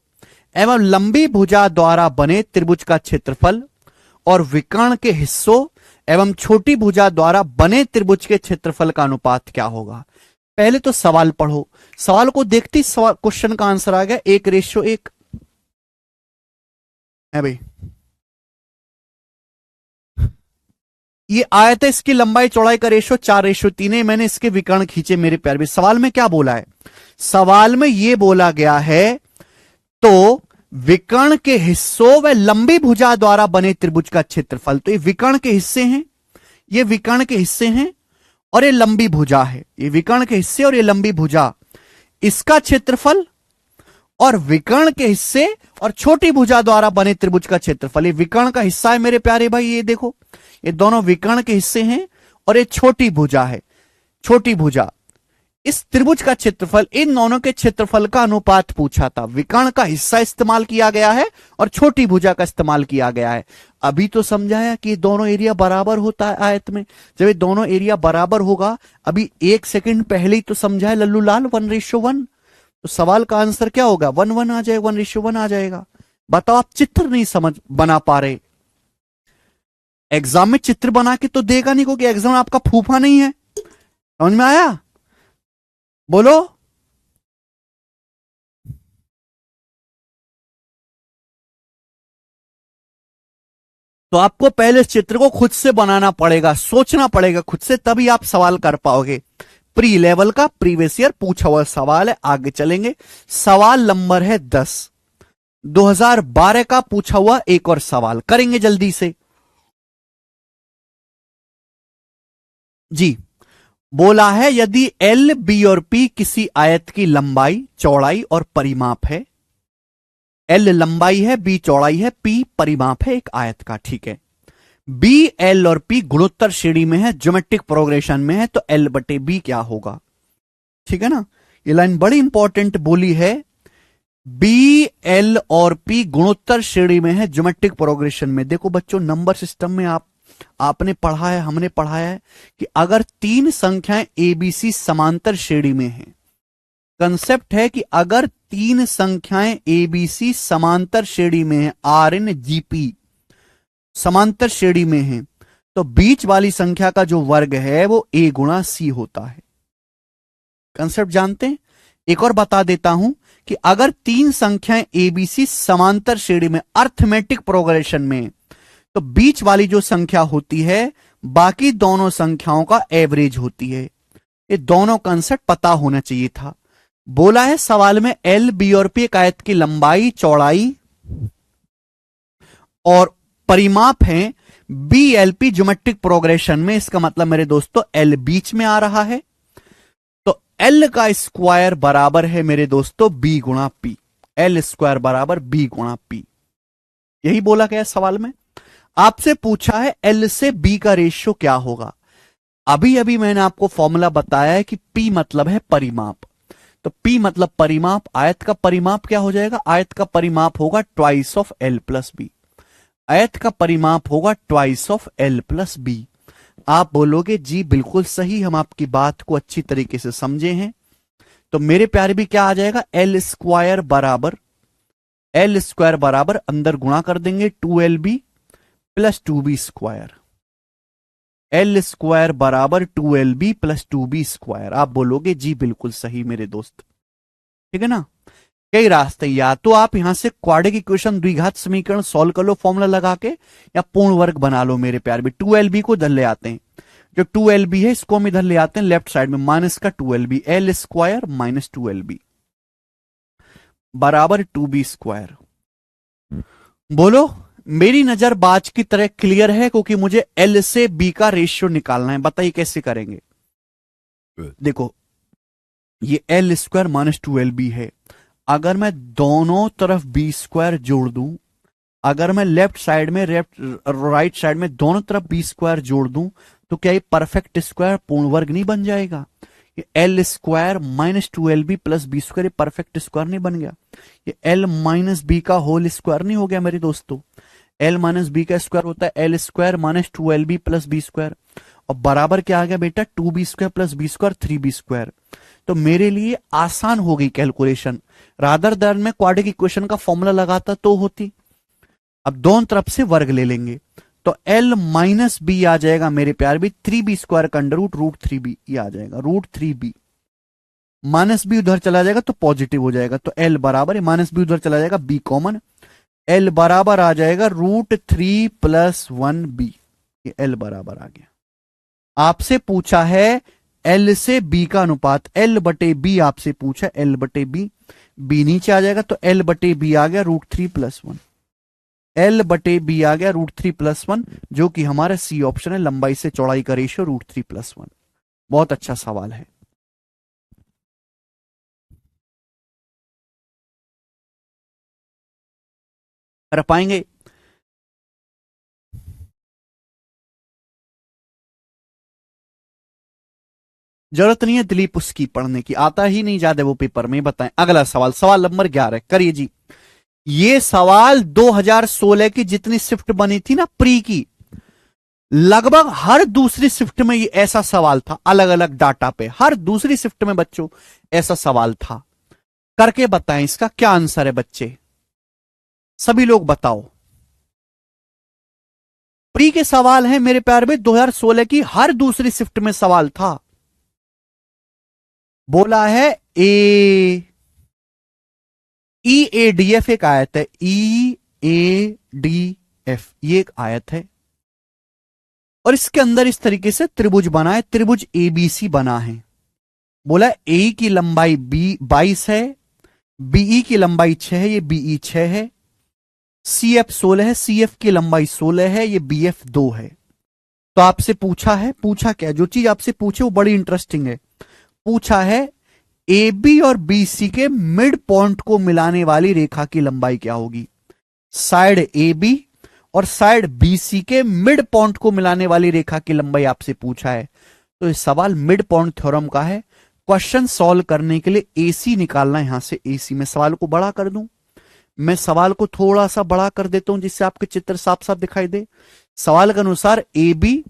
एवं लंबी भुजा द्वारा बने त्रिभुज का क्षेत्रफल और विकर्ण के हिस्सों एवं छोटी भुजा द्वारा बने त्रिभुज के क्षेत्रफल का अनुपात क्या होगा? पहले तो सवाल पढ़ो, सवाल को देखते ही सवाल क्वेश्चन का आंसर आ गया 1:1 है भाई। ये आयत है, इसकी लंबाई चौड़ाई का रेशो 4:3 है। मैंने इसके विकर्ण खींचे मेरे प्यार भी। सवाल में क्या बोला है? सवाल में यह बोला गया है तो विकर्ण के हिस्सों व लंबी भुजा द्वारा बने त्रिभुज का क्षेत्रफल, तो ये विकर्ण के हिस्से हैं, ये विकर्ण के हिस्से हैं और ये लंबी भुजा है, ये विकर्ण के हिस्से और ये लंबी भुजा, इसका क्षेत्रफल और विकर्ण के हिस्से और छोटी भुजा द्वारा बने त्रिभुज का क्षेत्रफल। ये विकर्ण का हिस्सा है मेरे प्यारे भाई, ये देखो ये दोनों विकर्ण के हिस्से हैं और ये छोटी भुजा है, छोटी भुजा। इस त्रिभुज का क्षेत्रफल, इन दोनों के क्षेत्रफल का अनुपात पूछा था। विकर्ण का हिस्सा इस्तेमाल किया गया है और छोटी भुजा का इस्तेमाल किया गया है। अभी तो समझाया कि दोनों एरिया बराबर होता है आयत में। जब ये दोनों एरिया बराबर होगा, अभी 1 सेकंड पहले ही तो समझाया लल्लू लाल 1:1, तो सवाल का आंसर क्या होगा? 1:1 आ जाएगा, 1:1 आ जाएगा। बताओ, आप चित्र नहीं समझ बना पा रहे। एग्जाम में चित्र बना के तो देगा नहीं, क्योंकि एग्जाम आपका फूफा नहीं है। समझ में आया? बोलो। तो आपको पहले इस चित्र को खुद से बनाना पड़ेगा, सोचना पड़ेगा खुद से, तभी आप सवाल कर पाओगे। प्री लेवल का प्रीवियस ईयर पूछा हुआ सवाल है। आगे चलेंगे, सवाल नंबर है 10, 2012 का पूछा हुआ एक और सवाल करेंगे जल्दी से जी। बोला है यदि एल, बी और पी किसी आयत की लंबाई, चौड़ाई और परिमाप है, एल लंबाई है, बी चौड़ाई है, पी परिमाप है एक आयत का, ठीक है। बी, एल और पी गुणोत्तर श्रेणी में है, ज्योमेट्रिक प्रोग्रेशन में है, तो एल बटे बी क्या होगा? ठीक है ना। ये लाइन बड़ी इंपॉर्टेंट बोली है। बी, एल और पी गुणोत्तर श्रेणी में है, ज्योमेट्रिक प्रोग्रेशन में। देखो बच्चों, नंबर सिस्टम में आपने पढ़ा है, हमने पढ़ाया है कि अगर 3 संख्याएं एबीसी समांतर श्रेणी में हैं, कंसेप्ट है कि अगर 3 संख्याएं एबीसी समांतर श्रेणी में है, आर एन जीपी समांतर श्रेणी में है, तो बीच वाली संख्या का जो वर्ग है वो ए गुणा सी होता है। कंसेप्ट जानते हैं? एक और बता देता हूं कि अगर 3 संख्याएं एबीसी समांतर श्रेणी में अर्थमेटिक प्रोग्रेशन में, तो बीच वाली जो संख्या होती है बाकी दोनों संख्याओं का एवरेज होती है। ये दोनों कंसेप्ट पता होना चाहिए था। बोला है सवाल में एल, बी और पी एक आयत की लंबाई, चौड़ाई और परिमाप है B, L, P geometric progression में। इसका मतलब मेरे दोस्तों एल बीच में आ रहा है, तो एल का स्क्वायर बराबर है मेरे दोस्तों बी गुणा पी। एल स्क्वायर बराबर बी गुणा पी, यही बोला गया सवाल में। आपसे पूछा है एल से बी का रेशियो क्या होगा। अभी अभी मैंने आपको फॉर्मूला बताया है कि पी मतलब है परिमाप, तो पी मतलब परिमाप। आयत का परिमाप क्या हो जाएगा? आयत का परिमाप होगा twice of L plus B. आयत का परिमाप होगा twice of L plus B. आप बोलोगे जी बिल्कुल सही, हम आपकी बात को अच्छी तरीके से समझे हैं। तो मेरे प्यारे भी क्या आ जाएगा? एल स्क्वायर बराबर अंदर गुणा कर देंगे 2LB plus 2B square. L square बराबर 2LB प्लस 2B स्क्वायर। आप बोलोगे जी बिल्कुल सही मेरे दोस्त, ठीक है ना। कई रास्ते, या तो आप यहां से क्वाड्रेटिक इक्वेशन द्विघात समीकरण सॉल्व कर लो फॉर्मूला लगा के, या पूर्ण वर्ग बना लो मेरे प्यार भी। 2LB को इधर ले आते हैं, जो 2LB है इसको हम इधर ले आते हैं लेफ्ट साइड में, माइनस का 2LB, L square minus 2LB बराबर 2B स्क्वायर। बोलो, मेरी नजर बाज की तरह क्लियर है, क्योंकि मुझे एल से बी का रेशियो निकालना है। बताइए कैसे करेंगे? देखो ये एल स्क्वायर माइनस 2LB है। अगर मैं दोनों तरफ बी स्क्वायर जोड़ दूं, अगर मैं लेफ्ट साइड में राइट साइड में दोनों तरफ बी स्क्वायर जोड़ दूं, तो क्या ये परफेक्ट स्क्वायर पूर्ण वर्ग नहीं बन जाएगा? ये L square minus 2LB plus B square, ये परफेक्ट स्क्वायर नहीं बन गया? ये एल माइनस बी का होल स्क्वायर नहीं हो गया मेरे दोस्तों? एल माइनस बी का स्क्वायर होता है L square minus 2LB plus B square, और बराबर क्या आ गया बेटा? 2B square plus B square 3B square. तो मेरे लिए आसान हो गई कैलकुलेशन। रादर देन में क्वाड्रेटिक इक्वेशन का फॉर्मूला लगाता तो होती। अब दोनों तरफ से वर्ग ले लेंगे, तो एल माइनस बी आ जाएगा मेरे प्यार भी 3B स्क्वायर का अंडर रूट 3B, ये आ जाएगा √3B। माइनस बी उधर चला जाएगा तो पॉजिटिव हो जाएगा, तो एल बराबर है, माइनस बी उधर चला जाएगा, बी कॉमन, एल बराबर आ जाएगा √3+1B। ये एल बराबर आ गया। आपसे पूछा है एल से बी का अनुपात, एल बटे बी आपसे पूछा, एल बटे बी, बी नीचे आ जाएगा तो एल बटे बी आ गया √3+1। एल बटे बी आ गया √3+1, जो कि हमारा सी ऑप्शन है, लंबाई से चौड़ाई का रेशियो √3+1। बहुत अच्छा सवाल है। कर पाएंगे? जरूरत नहीं है दिलीप उसकी पढ़ने की, आता ही नहीं ज्यादा वो पेपर में। बताएं अगला सवाल, सवाल नंबर 11 करिए जी। ये सवाल 2016 की जितनी शिफ्ट बनी थी ना प्री की, लगभग हर दूसरी शिफ्ट में ये ऐसा सवाल था, अलग अलग डाटा पे हर दूसरी शिफ्ट में बच्चों ऐसा सवाल था। करके बताएं इसका क्या आंसर है बच्चे, सभी लोग बताओ। प्री के सवाल है मेरे प्यार में, 2016 की हर दूसरी शिफ्ट में सवाल था। बोला है ए EADF एक आयत है, EADF ये एक आयत है, और इसके अंदर इस तरीके से त्रिभुज बना है, त्रिभुज ABC बना है। बोला ए की लंबाई बी 22 है, बीई की लंबाई 6 है, ये बीई 6 है, CF 16 है, CF की लंबाई 16 है, ये BF 2 है। तो आपसे पूछा है, पूछा क्या, जो चीज आपसे पूछे वो बड़ी इंटरेस्टिंग है। पूछा है AB और BC के मिड पॉइंट को मिलाने वाली रेखा की लंबाई क्या होगी? साइड AB और साइड BC के मिड पॉइंट को मिलाने वाली रेखा की लंबाई आपसे पूछा है। तो ये सवाल मिड पॉइंट थ्योरम का है। क्वेश्चन सॉल्व करने के लिए AC निकालना है, यहां से AC में सवाल को बड़ा कर दूं, मैं सवाल को थोड़ा सा बड़ा कर देता हूं जिससे आपके चित्र साफ साफ दिखाई दे। सवाल के अनुसार AB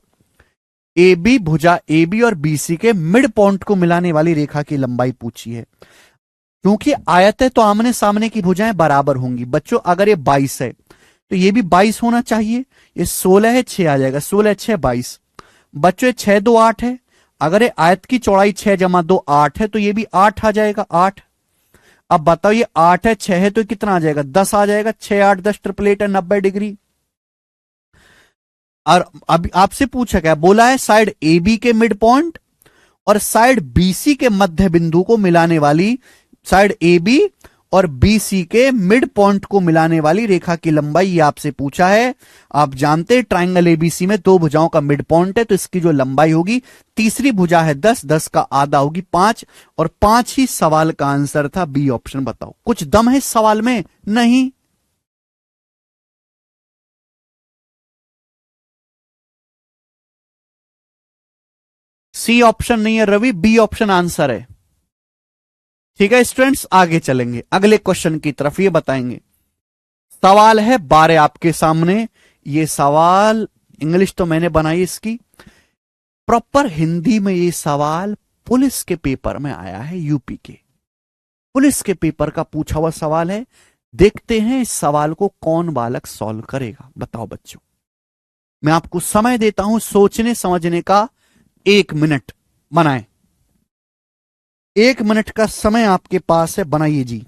भुजा AB और BC के मिड पॉइंट को मिलाने वाली रेखा की लंबाई पूछी है। क्योंकि आयत है तो आमने सामने की भुजाएं बराबर होंगी बच्चों। अगर ये 22 है तो ये भी 22 होना चाहिए, ये 16 है 6 आ जाएगा, 16 6 22। बच्चों ये 6 2 8 है, अगर ये आयत की चौड़ाई 6 जमा 2 8 है तो ये भी 8 आ जाएगा 8। अब बताओ ये 8 है 6 है तो कितना आ जाएगा? 10 आ जाएगा, 6 8 10 ट्रिपलेट है 90 डिग्री। और अभी आपसे पूछा क्या, बोला है साइड AB के मिड पॉइंट और साइड BC के मध्य बिंदु को मिलाने वाली, साइड AB और BC के मिड पॉइंट को मिलाने वाली रेखा की लंबाई ये आपसे पूछा है। आप जानते हैं ट्राइंगल ABC में दो भुजाओं का मिड पॉइंट है, तो इसकी जो लंबाई होगी, तीसरी भुजा है 10, 10 का आधा होगी 5, और 5 ही सवाल का आंसर था बी ऑप्शन। बताओ कुछ दम है इस सवाल में? नहीं। सी ऑप्शन नहीं है रवि, बी ऑप्शन आंसर है। ठीक है स्टूडेंट्स, आगे चलेंगे अगले क्वेश्चन की तरफ, ये बताएंगे। सवाल है 12 आपके सामने। ये सवाल इंग्लिश तो मैंने बनाई इसकी, प्रॉपर हिंदी में ये सवाल पुलिस के पेपर में आया है, यूपी के पुलिस के पेपर का पूछा हुआ सवाल है। देखते हैं इस सवाल को कौन बालक सॉल्व करेगा। बताओ बच्चों, मैं आपको समय देता हूं सोचने समझने का, 1 मिनट बनाएं। 1 मिनट का समय आपके पास है, बनाइए जी।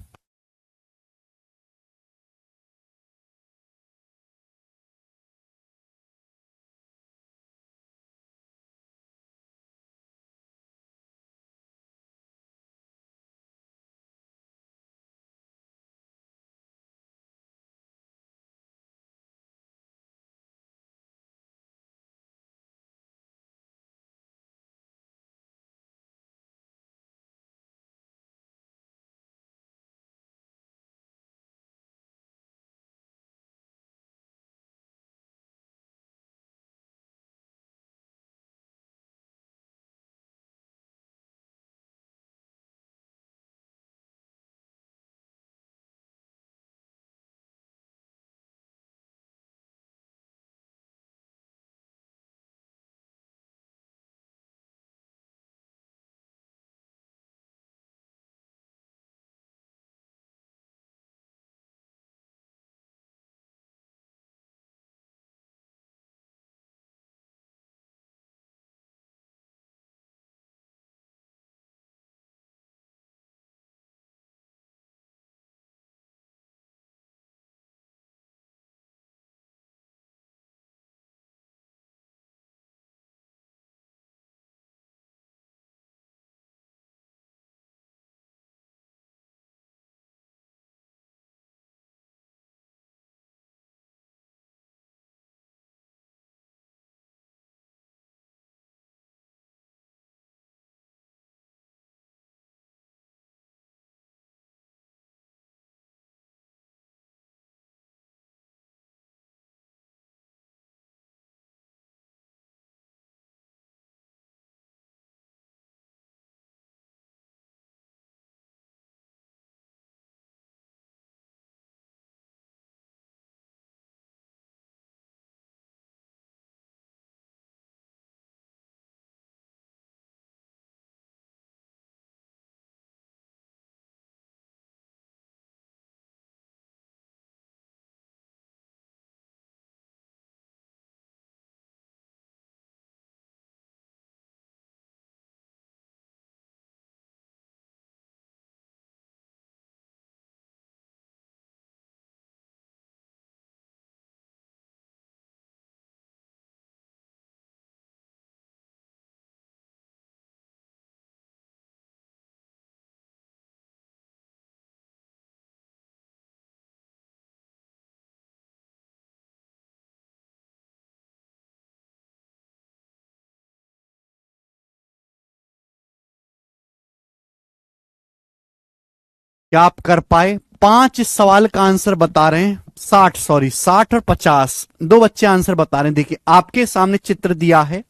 क्या आप कर पाए? 5 इस सवाल का आंसर बता रहे हैं, 60 और 50, दो बच्चे आंसर बता रहे हैं। देखिए आपके सामने चित्र दिया है,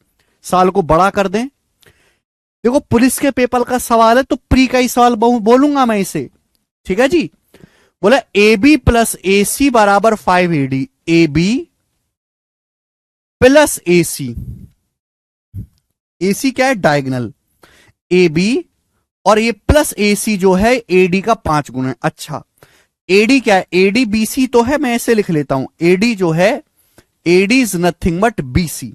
सवाल को बड़ा कर दें। देखो पुलिस के पेपर का सवाल है तो प्री का ही सवाल बोलूंगा मैं इसे, ठीक है जी। बोला ए बी प्लस ए सी बराबर 5 AD, ए बी प्लस ए सी क्या है? डायगनल। ए बी और ये प्लस ए सी जो है एडी का 5 गुना है। अच्छा एडी क्या है? एडी बीसी तो है, मैं ऐसे लिख लेता हूं, एडी जो है, AD is nothing but BC.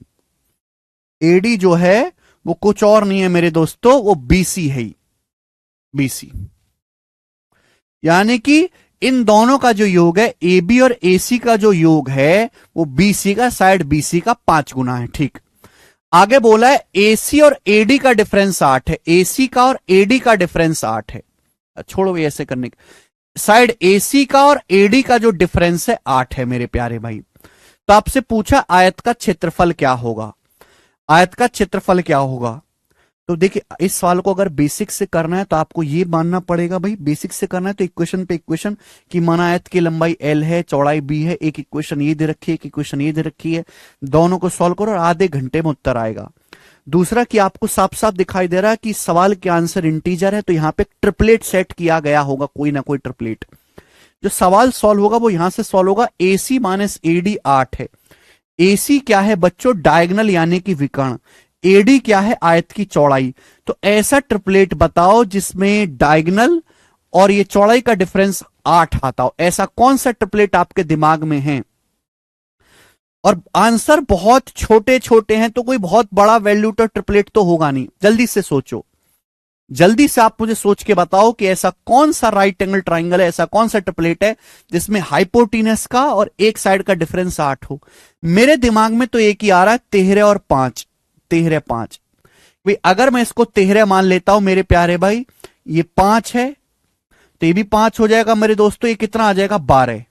AD जो है वो कुछ और नहीं है मेरे दोस्तों, वो बीसी है ही, बीसी। यानी कि इन दोनों का जो योग है, ए बी और ए सी का जो योग है वो बीसी का, साइड बीसी का 5 गुना है। ठीक, आगे बोला है एसी और एडी का डिफरेंस 8 है, एसी का और एडी का डिफरेंस 8 है। छोड़ो ये ऐसे करने का, साइड एसी का और एडी का जो डिफरेंस है 8 है मेरे प्यारे भाई। तो आपसे पूछा आयत का क्षेत्रफल क्या होगा, आयत का क्षेत्रफल क्या होगा। तो देखिए इस सवाल को अगर बेसिक से करना है तो आपको ये मानना पड़ेगा भाई, बेसिक से करना है तो इक्वेशन पे इक्वेशन कि माना आयत की लंबाई एल है, चौड़ाई बी है, एक इक्वेशन ये दे रखी है, एक इक्वेशन ये दे रखी है, दोनों को सॉल्व करो और आधे घंटे में उत्तर आएगा। दूसरा कि आपको साफ साफ दिखाई दे रहा है कि सवाल के आंसर इंटीजर है, तो यहां पे ट्रिपलेट सेट किया गया होगा, कोई ना कोई ट्रिपलेट। जो सवाल सॉल्व होगा वो यहां से सॉल्व होगा। एसी माइनस एडी 8 है। एसी क्या है बच्चों? डायगनल यानी कि विकर्ण। एडी क्या है? आयत की चौड़ाई। तो ऐसा ट्रिपलेट बताओ जिसमें डायगनल और ये चौड़ाई का डिफरेंस 8 आता हो, ऐसा कौन सा ट्रिपलेट आपके दिमाग में है? और आंसर बहुत छोटे छोटे हैं तो कोई बहुत बड़ा वैल्यूटर ट्रिपलेट तो होगा नहीं। जल्दी से सोचो, जल्दी से आप मुझे सोच के बताओ कि ऐसा कौन सा राइट एंगल ट्राइंगल है, ऐसा कौन सा ट्रिपलेट है जिसमें हाइपोटीनस का और एक साइड का डिफरेंस 8 हो। मेरे दिमाग में तो एक ही आ रहा है, 13 और 5, 13 5। भाई अगर मैं इसको 13 मान लेता हूं मेरे प्यारे भाई, ये 5 है तो ये भी 5 हो जाएगा मेरे दोस्तों, ये कितना आ जाएगा? 12,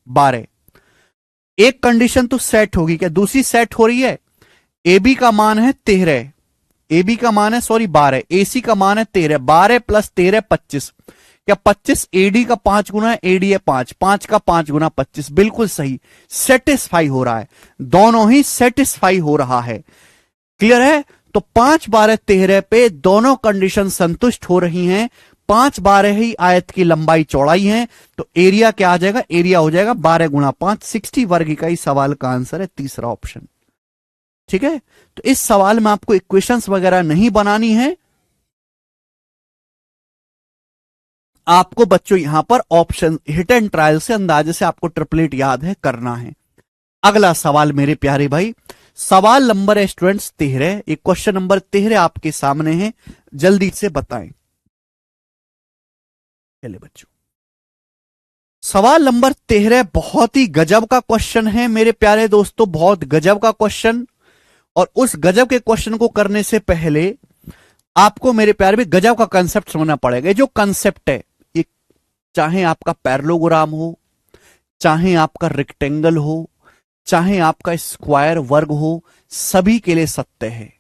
12। एक कंडीशन तो सेट होगी, क्या दूसरी सेट हो रही है? ए बी का मान है 13, ए बी का मान है 12, ए सी का मान है 13, 12 प्लस 13 25। क्या 25 एडी का 5 गुना है? एडी है 5, 5 का 5 गुना 25, बिल्कुल सही, सेटिस्फाई हो रहा है, दोनों ही सेटिस्फाई हो रहा है। क्लियर है? तो 5 12 13 पे दोनों कंडीशन संतुष्ट हो रही हैं, 5 12 ही आयत की लंबाई चौड़ाई है, तो एरिया क्या आ जाएगा? एरिया हो जाएगा 12 गुना 5, 60 वर्ग इकाई। सवाल का आंसर है तीसरा ऑप्शन। ठीक है, तो इस सवाल में आपको इक्वेशंस वगैरह नहीं बनानी है, आपको बच्चों यहां पर ऑप्शन हिट एंड ट्रायल से अंदाजे से आपको ट्रिपलेट याद है करना है। अगला सवाल मेरे प्यारे भाई, सवाल नंबर है स्टूडेंट्स 13, एक क्वेश्चन नंबर 13 आपके सामने है, जल्दी से बताएं। चलिए बच्चों, सवाल नंबर 13 बहुत ही गजब का क्वेश्चन है मेरे प्यारे दोस्तों, बहुत गजब का क्वेश्चन। और उस गजब के क्वेश्चन को करने से पहले आपको मेरे प्यारे भी गजब का कंसेप्ट समझना पड़ेगा। जो कंसेप्ट है ये, चाहे आपका पैरेललोग्राम हो, चाहे आपका रेक्टेंगल हो, चाहे आपका स्क्वायर वर्ग हो, सभी के लिए सत्य है,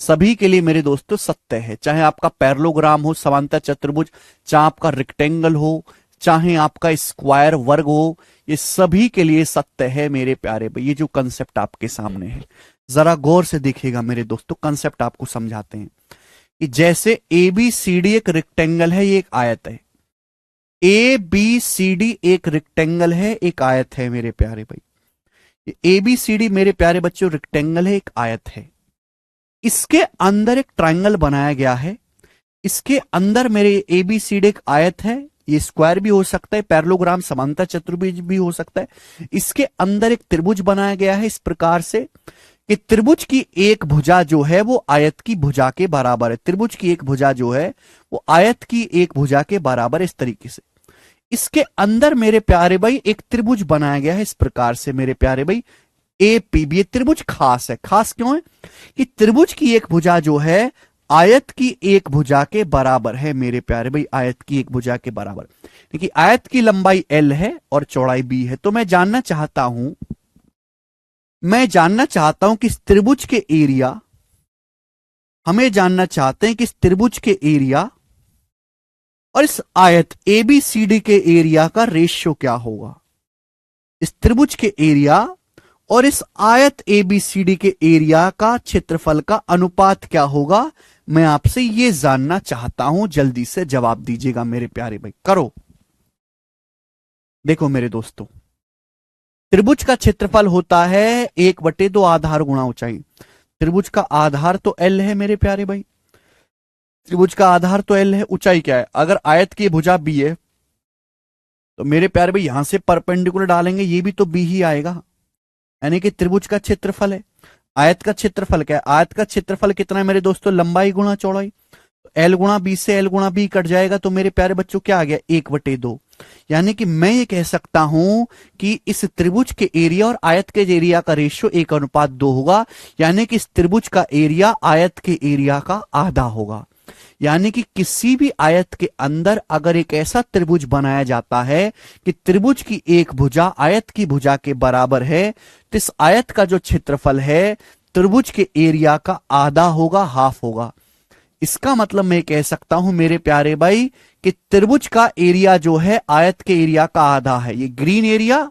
सभी के लिए मेरे दोस्तों सत्य है। चाहे आपका पैरेललोग्राम हो, समांतर चतुर्भुज, चाहे आपका रेक्टेंगल हो, चाहे आपका स्क्वायर वर्ग हो, ये सभी के लिए सत्य है मेरे प्यारे भाई। ये जो कंसेप्ट आपके सामने है जरा गौर से देखिएगा मेरे दोस्तों, कंसेप्ट आपको समझाते हैं कि जैसे ए बी सी डी एक रेक्टेंगल है, ये एक आयत है। ए बी सी डी एक रेक्टेंगल है, एक आयत है मेरे प्यारे भाई। ए बी सी डी मेरे प्यारे बच्चों रेक्टेंगल है, एक आयत है। इसके अंदर एक ट्राइंगल बनाया गया है, इसके अंदर मेरे ए बी सी डी एक आयत है, ये स्क्वायर भी हो सकता है, पैरेललोग्राम समांतर चतुर्भुज भी हो सकता है। इसके अंदर एक त्रिभुज बनाया गया है इस प्रकार से कि त्रिभुज की एक भुजा जो है वो आयत की भुजा के बराबर है। त्रिभुज की एक भुजा जो है वो आयत की एक भुजा के बराबर है, इस तरीके से। इसके अंदर मेरे प्यारे भाई एक त्रिभुज बनाया गया है इस प्रकार से मेरे प्यारे भाई, ए पी बी। ये त्रिभुज खास है, खास क्यों है कि त्रिभुज की एक भुजा जो है आयत की एक भुजा के बराबर है मेरे प्यारे भाई, आयत की एक भुजा के बराबर। देखिए आयत की लंबाई एल है और चौड़ाई बी है। तो मैं जानना चाहता हूं कि इस त्रिभुज के एरिया, हमें जानना चाहते हैं कि इस त्रिभुज के एरिया और इस आयत ABCD के एरिया का रेशियो क्या होगा? इस त्रिभुज के एरिया और इस आयत ABCD के एरिया का क्षेत्रफल का अनुपात क्या होगा? मैं आपसे यह जानना चाहता हूं। जल्दी से जवाब दीजिएगा मेरे प्यारे भाई, करो। देखो मेरे दोस्तों, त्रिभुज का क्षेत्रफल होता है 1/2 आधार गुणा ऊंचाई। त्रिभुज का आधार तो L है मेरे प्यारे भाई, त्रिभुज का आधार तो L है। ऊंचाई क्या है? अगर आयत की भुजा B है तो मेरे प्यारे भाई यहां से परपेंडिकुलर डालेंगे, ये भी तो B ही आएगा, यानी कि त्रिभुज का क्षेत्रफल है। आयत का क्षेत्रफल क्या है? आयत का क्षेत्रफल कितना है मेरे दोस्तों? लंबाई गुणा चौड़ाई। L गुणा B से L गुणा B कट जाएगा, तो मेरे प्यारे बच्चों क्या आ गया? 1/2। यानी कि मैं ये कह सकता हूं कि इस त्रिभुज के एरिया और आयत के एरिया का रेशियो 1:2 होगा, यानी कि इस त्रिभुज का एरिया आयत के एरिया का आधा होगा। यानी कि किसी भी आयत के अंदर अगर एक ऐसा त्रिभुज बनाया जाता है कि त्रिभुज की एक भुजा आयत की भुजा के बराबर है, तो इस आयत का जो क्षेत्रफल है त्रिभुज के एरिया का आधा होगा, हाफ होगा। इसका मतलब मैं कह सकता हूं मेरे प्यारे भाई कि त्रिभुज का एरिया जो है आयत के एरिया का आधा है। ये ग्रीन एरिया,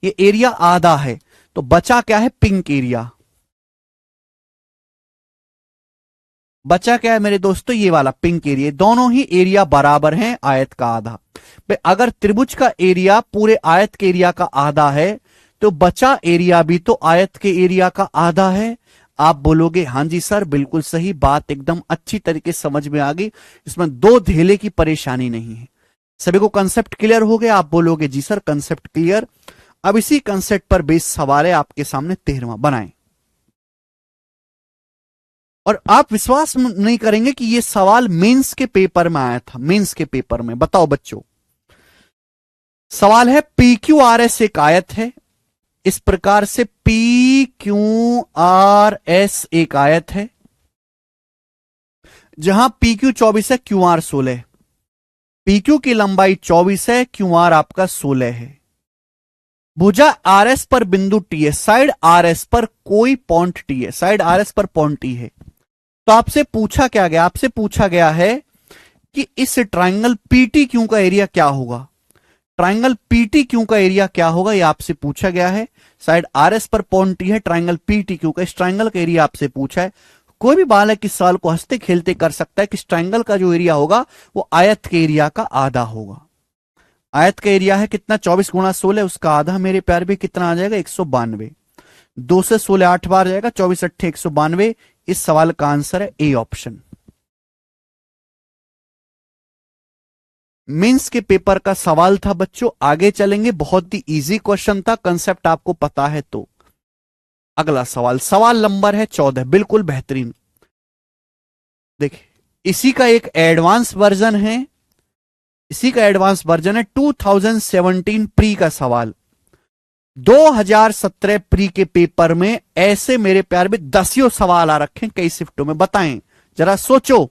ये एरिया आधा है, तो बचा क्या है? Pink area. बचा क्या है मेरे दोस्तों? ये वाला पिंक एरिया। दोनों ही एरिया बराबर हैं, आयत का आधा। अगर त्रिभुज का एरिया पूरे आयत के एरिया का आधा है तो बचा एरिया भी तो आयत के एरिया का आधा है। आप बोलोगे हां जी सर, बिल्कुल सही बात, एकदम अच्छी तरीके से समझ में आ गई, इसमें दो धेले की परेशानी नहीं है। सभी को कंसेप्ट क्लियर हो गया? आप बोलोगे जी सर कंसेप्ट क्लियर। अब इसी कंसेप्ट पर बेस सवाल है आपके सामने 13वां, बनाएं। और आप विश्वास नहीं करेंगे कि यह सवाल मेंस के पेपर में आया था। मेंस के पेपर में, बताओ बच्चों, सवाल है PQRS एक आयत है, इस प्रकार से PQRS एक आयत है जहां PQ 24 है, QR 16 है। PQ की लंबाई 24 है, QR आपका 16 है। भुजा RS पर बिंदु T है, साइड RS पर कोई पॉइंट T है, साइड RS पर पॉइंट T है। तो आपसे पूछा क्या गया? आपसे पूछा गया है कि इस ट्राइंगल PTQ का एरिया क्या होगा? ट्राइंगल PTQ का एरिया क्या होगा, यह आपसे पूछा गया है। साइड RS पर पॉइंट T है, ट्राइंगल PTQ का, इस ट्राइंगल का एरिया आपसे पूछा है। कोई भी बालक इस सवाल को हंसते खेलते कर सकता है कि इस ट्राइंगल का जो एरिया होगा वो आयत के एरिया का आधा होगा। आयत का एरिया है कितना? 24 गुणा 16, उसका आधा मेरे प्यार भी कितना आ जाएगा? 192। 2 से 16 8 बार जाएगा, 24 8 192। इस सवाल का आंसर है ए ऑप्शन। मेंस के पेपर का सवाल था बच्चों। आगे चलेंगे, बहुत ही इजी क्वेश्चन था, कंसेप्ट आपको पता है तो। अगला सवाल, सवाल नंबर है 14, बिल्कुल बेहतरीन। देखिए, इसी का एक एडवांस वर्जन है, इसी का एडवांस वर्जन है 2017 प्री का सवाल। 2017 प्री के पेपर में ऐसे मेरे प्यार में 10 सवाल आ रखे हैं, कई शिफ्टों में। बताएं, जरा सोचो,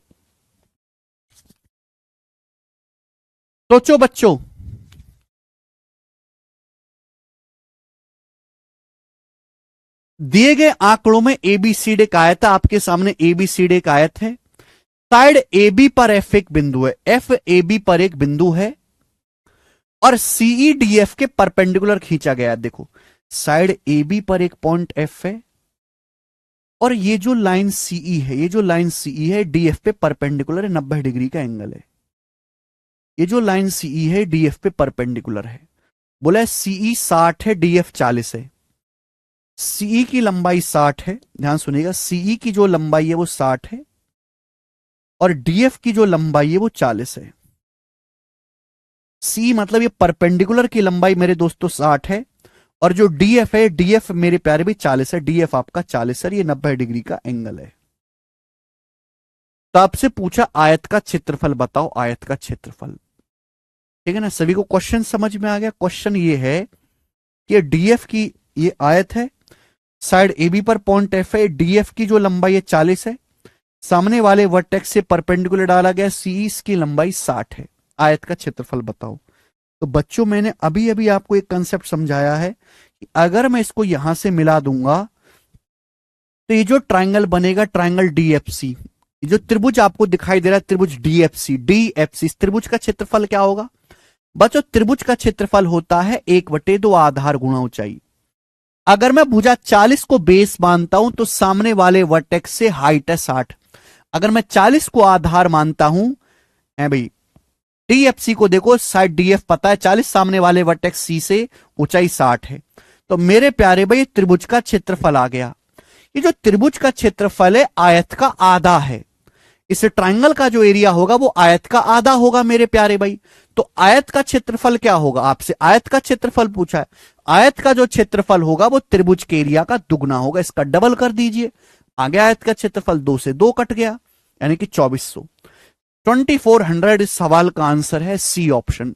सोचो बच्चों। दिए गए आंकड़ों में ABCD का आयत है, आपके सामने ABCD का आयत है। साइड AB पर F एक बिंदु है, FAB पर एक बिंदु है और CEDF के परपेंडिकुलर खींचा गया है। देखो, साइड AB पर एक पॉइंट F है और ये जो लाइन CE है, ये जो लाइन CE है DF पे परपेंडिकुलर है, 90 डिग्री का एंगल है। ये जो लाइन CE है DF पे परपेंडिकुलर है। बोला है CE 60 है, DF 40 है। CE की लंबाई 60 है, ध्यान सुनिएगा, CE की जो लंबाई है वो 60 है और DF की जो लंबाई है वो 40 है। C मतलब ये परपेंडिकुलर की लंबाई मेरे दोस्तों 60 है और जो DF है, DF मेरे प्यारे भी 40 है। DF आपका 40 है, ये 90 डिग्री का एंगल है। तो आपसे पूछा आयत का क्षेत्रफल बताओ, आयत का क्षेत्रफल। ठीक है ना, सभी को क्वेश्चन समझ में आ गया? क्वेश्चन ये है कि DF की ये आयत है, साइड AB पर पॉइंट F है, DF की जो लंबाई है 40 है, सामने वाले वर्टेक्स से परपेंडिकुलर डाला गया, CE की लंबाई 60 है। आयत का क्षेत्रफल बताओ। तो बच्चों, मैंने अभी अभी आपको एक कंसेप्ट समझाया है कि अगर मैं इसको यहां से मिला दूंगा तो ये जो ट्राइंगल बनेगा, ट्राइंगल DFC, ये जो त्रिभुज आपको दिखाई दे रहा है त्रिभुज डीएफसी, डीएफसी, इस त्रिभुज का क्षेत्रफल क्या होगा बच्चों? त्रिभुज का क्षेत्रफल होता है 1/2 आधार गुणा ऊंचाई। अगर मैं भुजा 40 को बेस मानता हूं तो सामने वाले वर्टेक्स से हाइट है 60। अगर मैं 40 को आधार मानता हूं, है भाई, डीएफसी को देखो, साइड डीएफ पता है 40, सामने वाले वर्टेक्स सी से ऊंचाई 60 है। तो मेरे प्यारे भाई त्रिभुज का क्षेत्रफल आ गया। ये जो त्रिभुज का क्षेत्रफल है आयत का आधा है। इस ट्रायंगल का जो एरिया होगा वो आयत का आधा होगा मेरे प्यारे भाई। तो आयत का क्षेत्रफल क्या होगा? आपसे आयत का क्षेत्रफल पूछा है। आयत का जो क्षेत्रफल होगा वो त्रिभुज के एरिया का दुगना होगा। इसका डबल कर दीजिए, आगे आयत का क्षेत्रफल 2 से 2 कट गया, यानी कि 2400। 2400 इस सवाल का आंसर है सी ऑप्शन।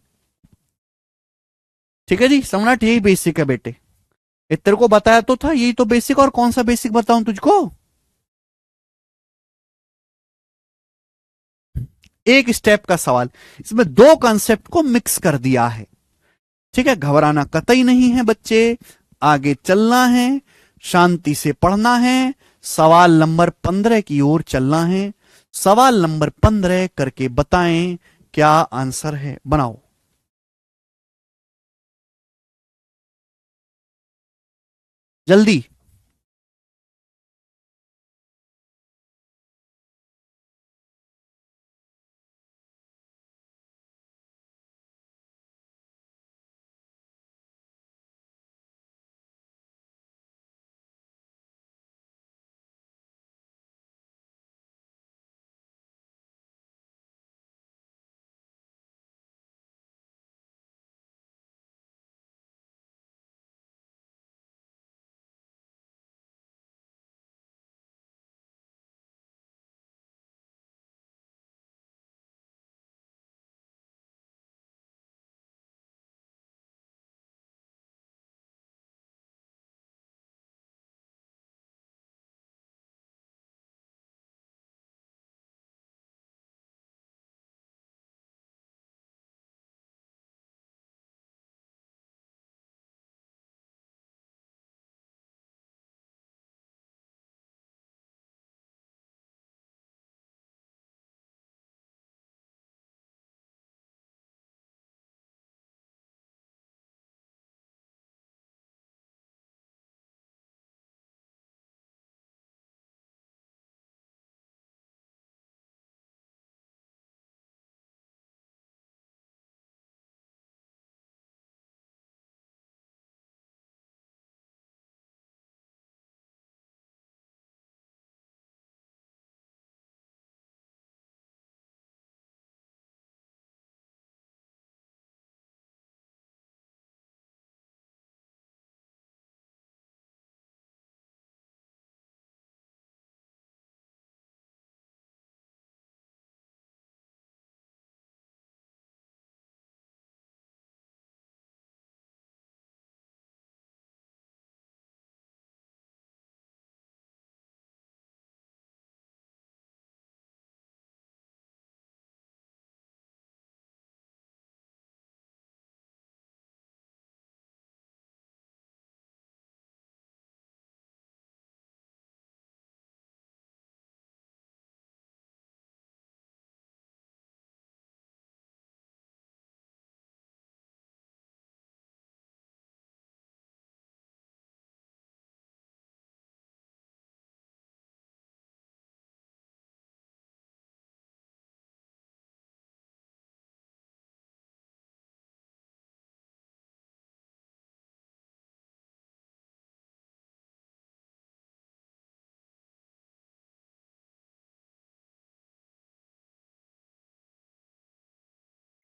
ठीक है जी, सम्राट यही बेसिक है बेटे। तेरे को बताया तो था, यही तो बेसिक। और कौन सा बेसिक बताऊं तुझको? एक स्टेप का सवाल, इसमें दो कॉन्सेप्ट को मिक्स कर दिया है। ठीक है, घबराना कतई नहीं है बच्चे, आगे चलना है, शांति से पढ़ना है, सवाल नंबर 15 की ओर चलना है। सवाल नंबर 15 करके बताएं क्या आंसर है, बनाओ जल्दी।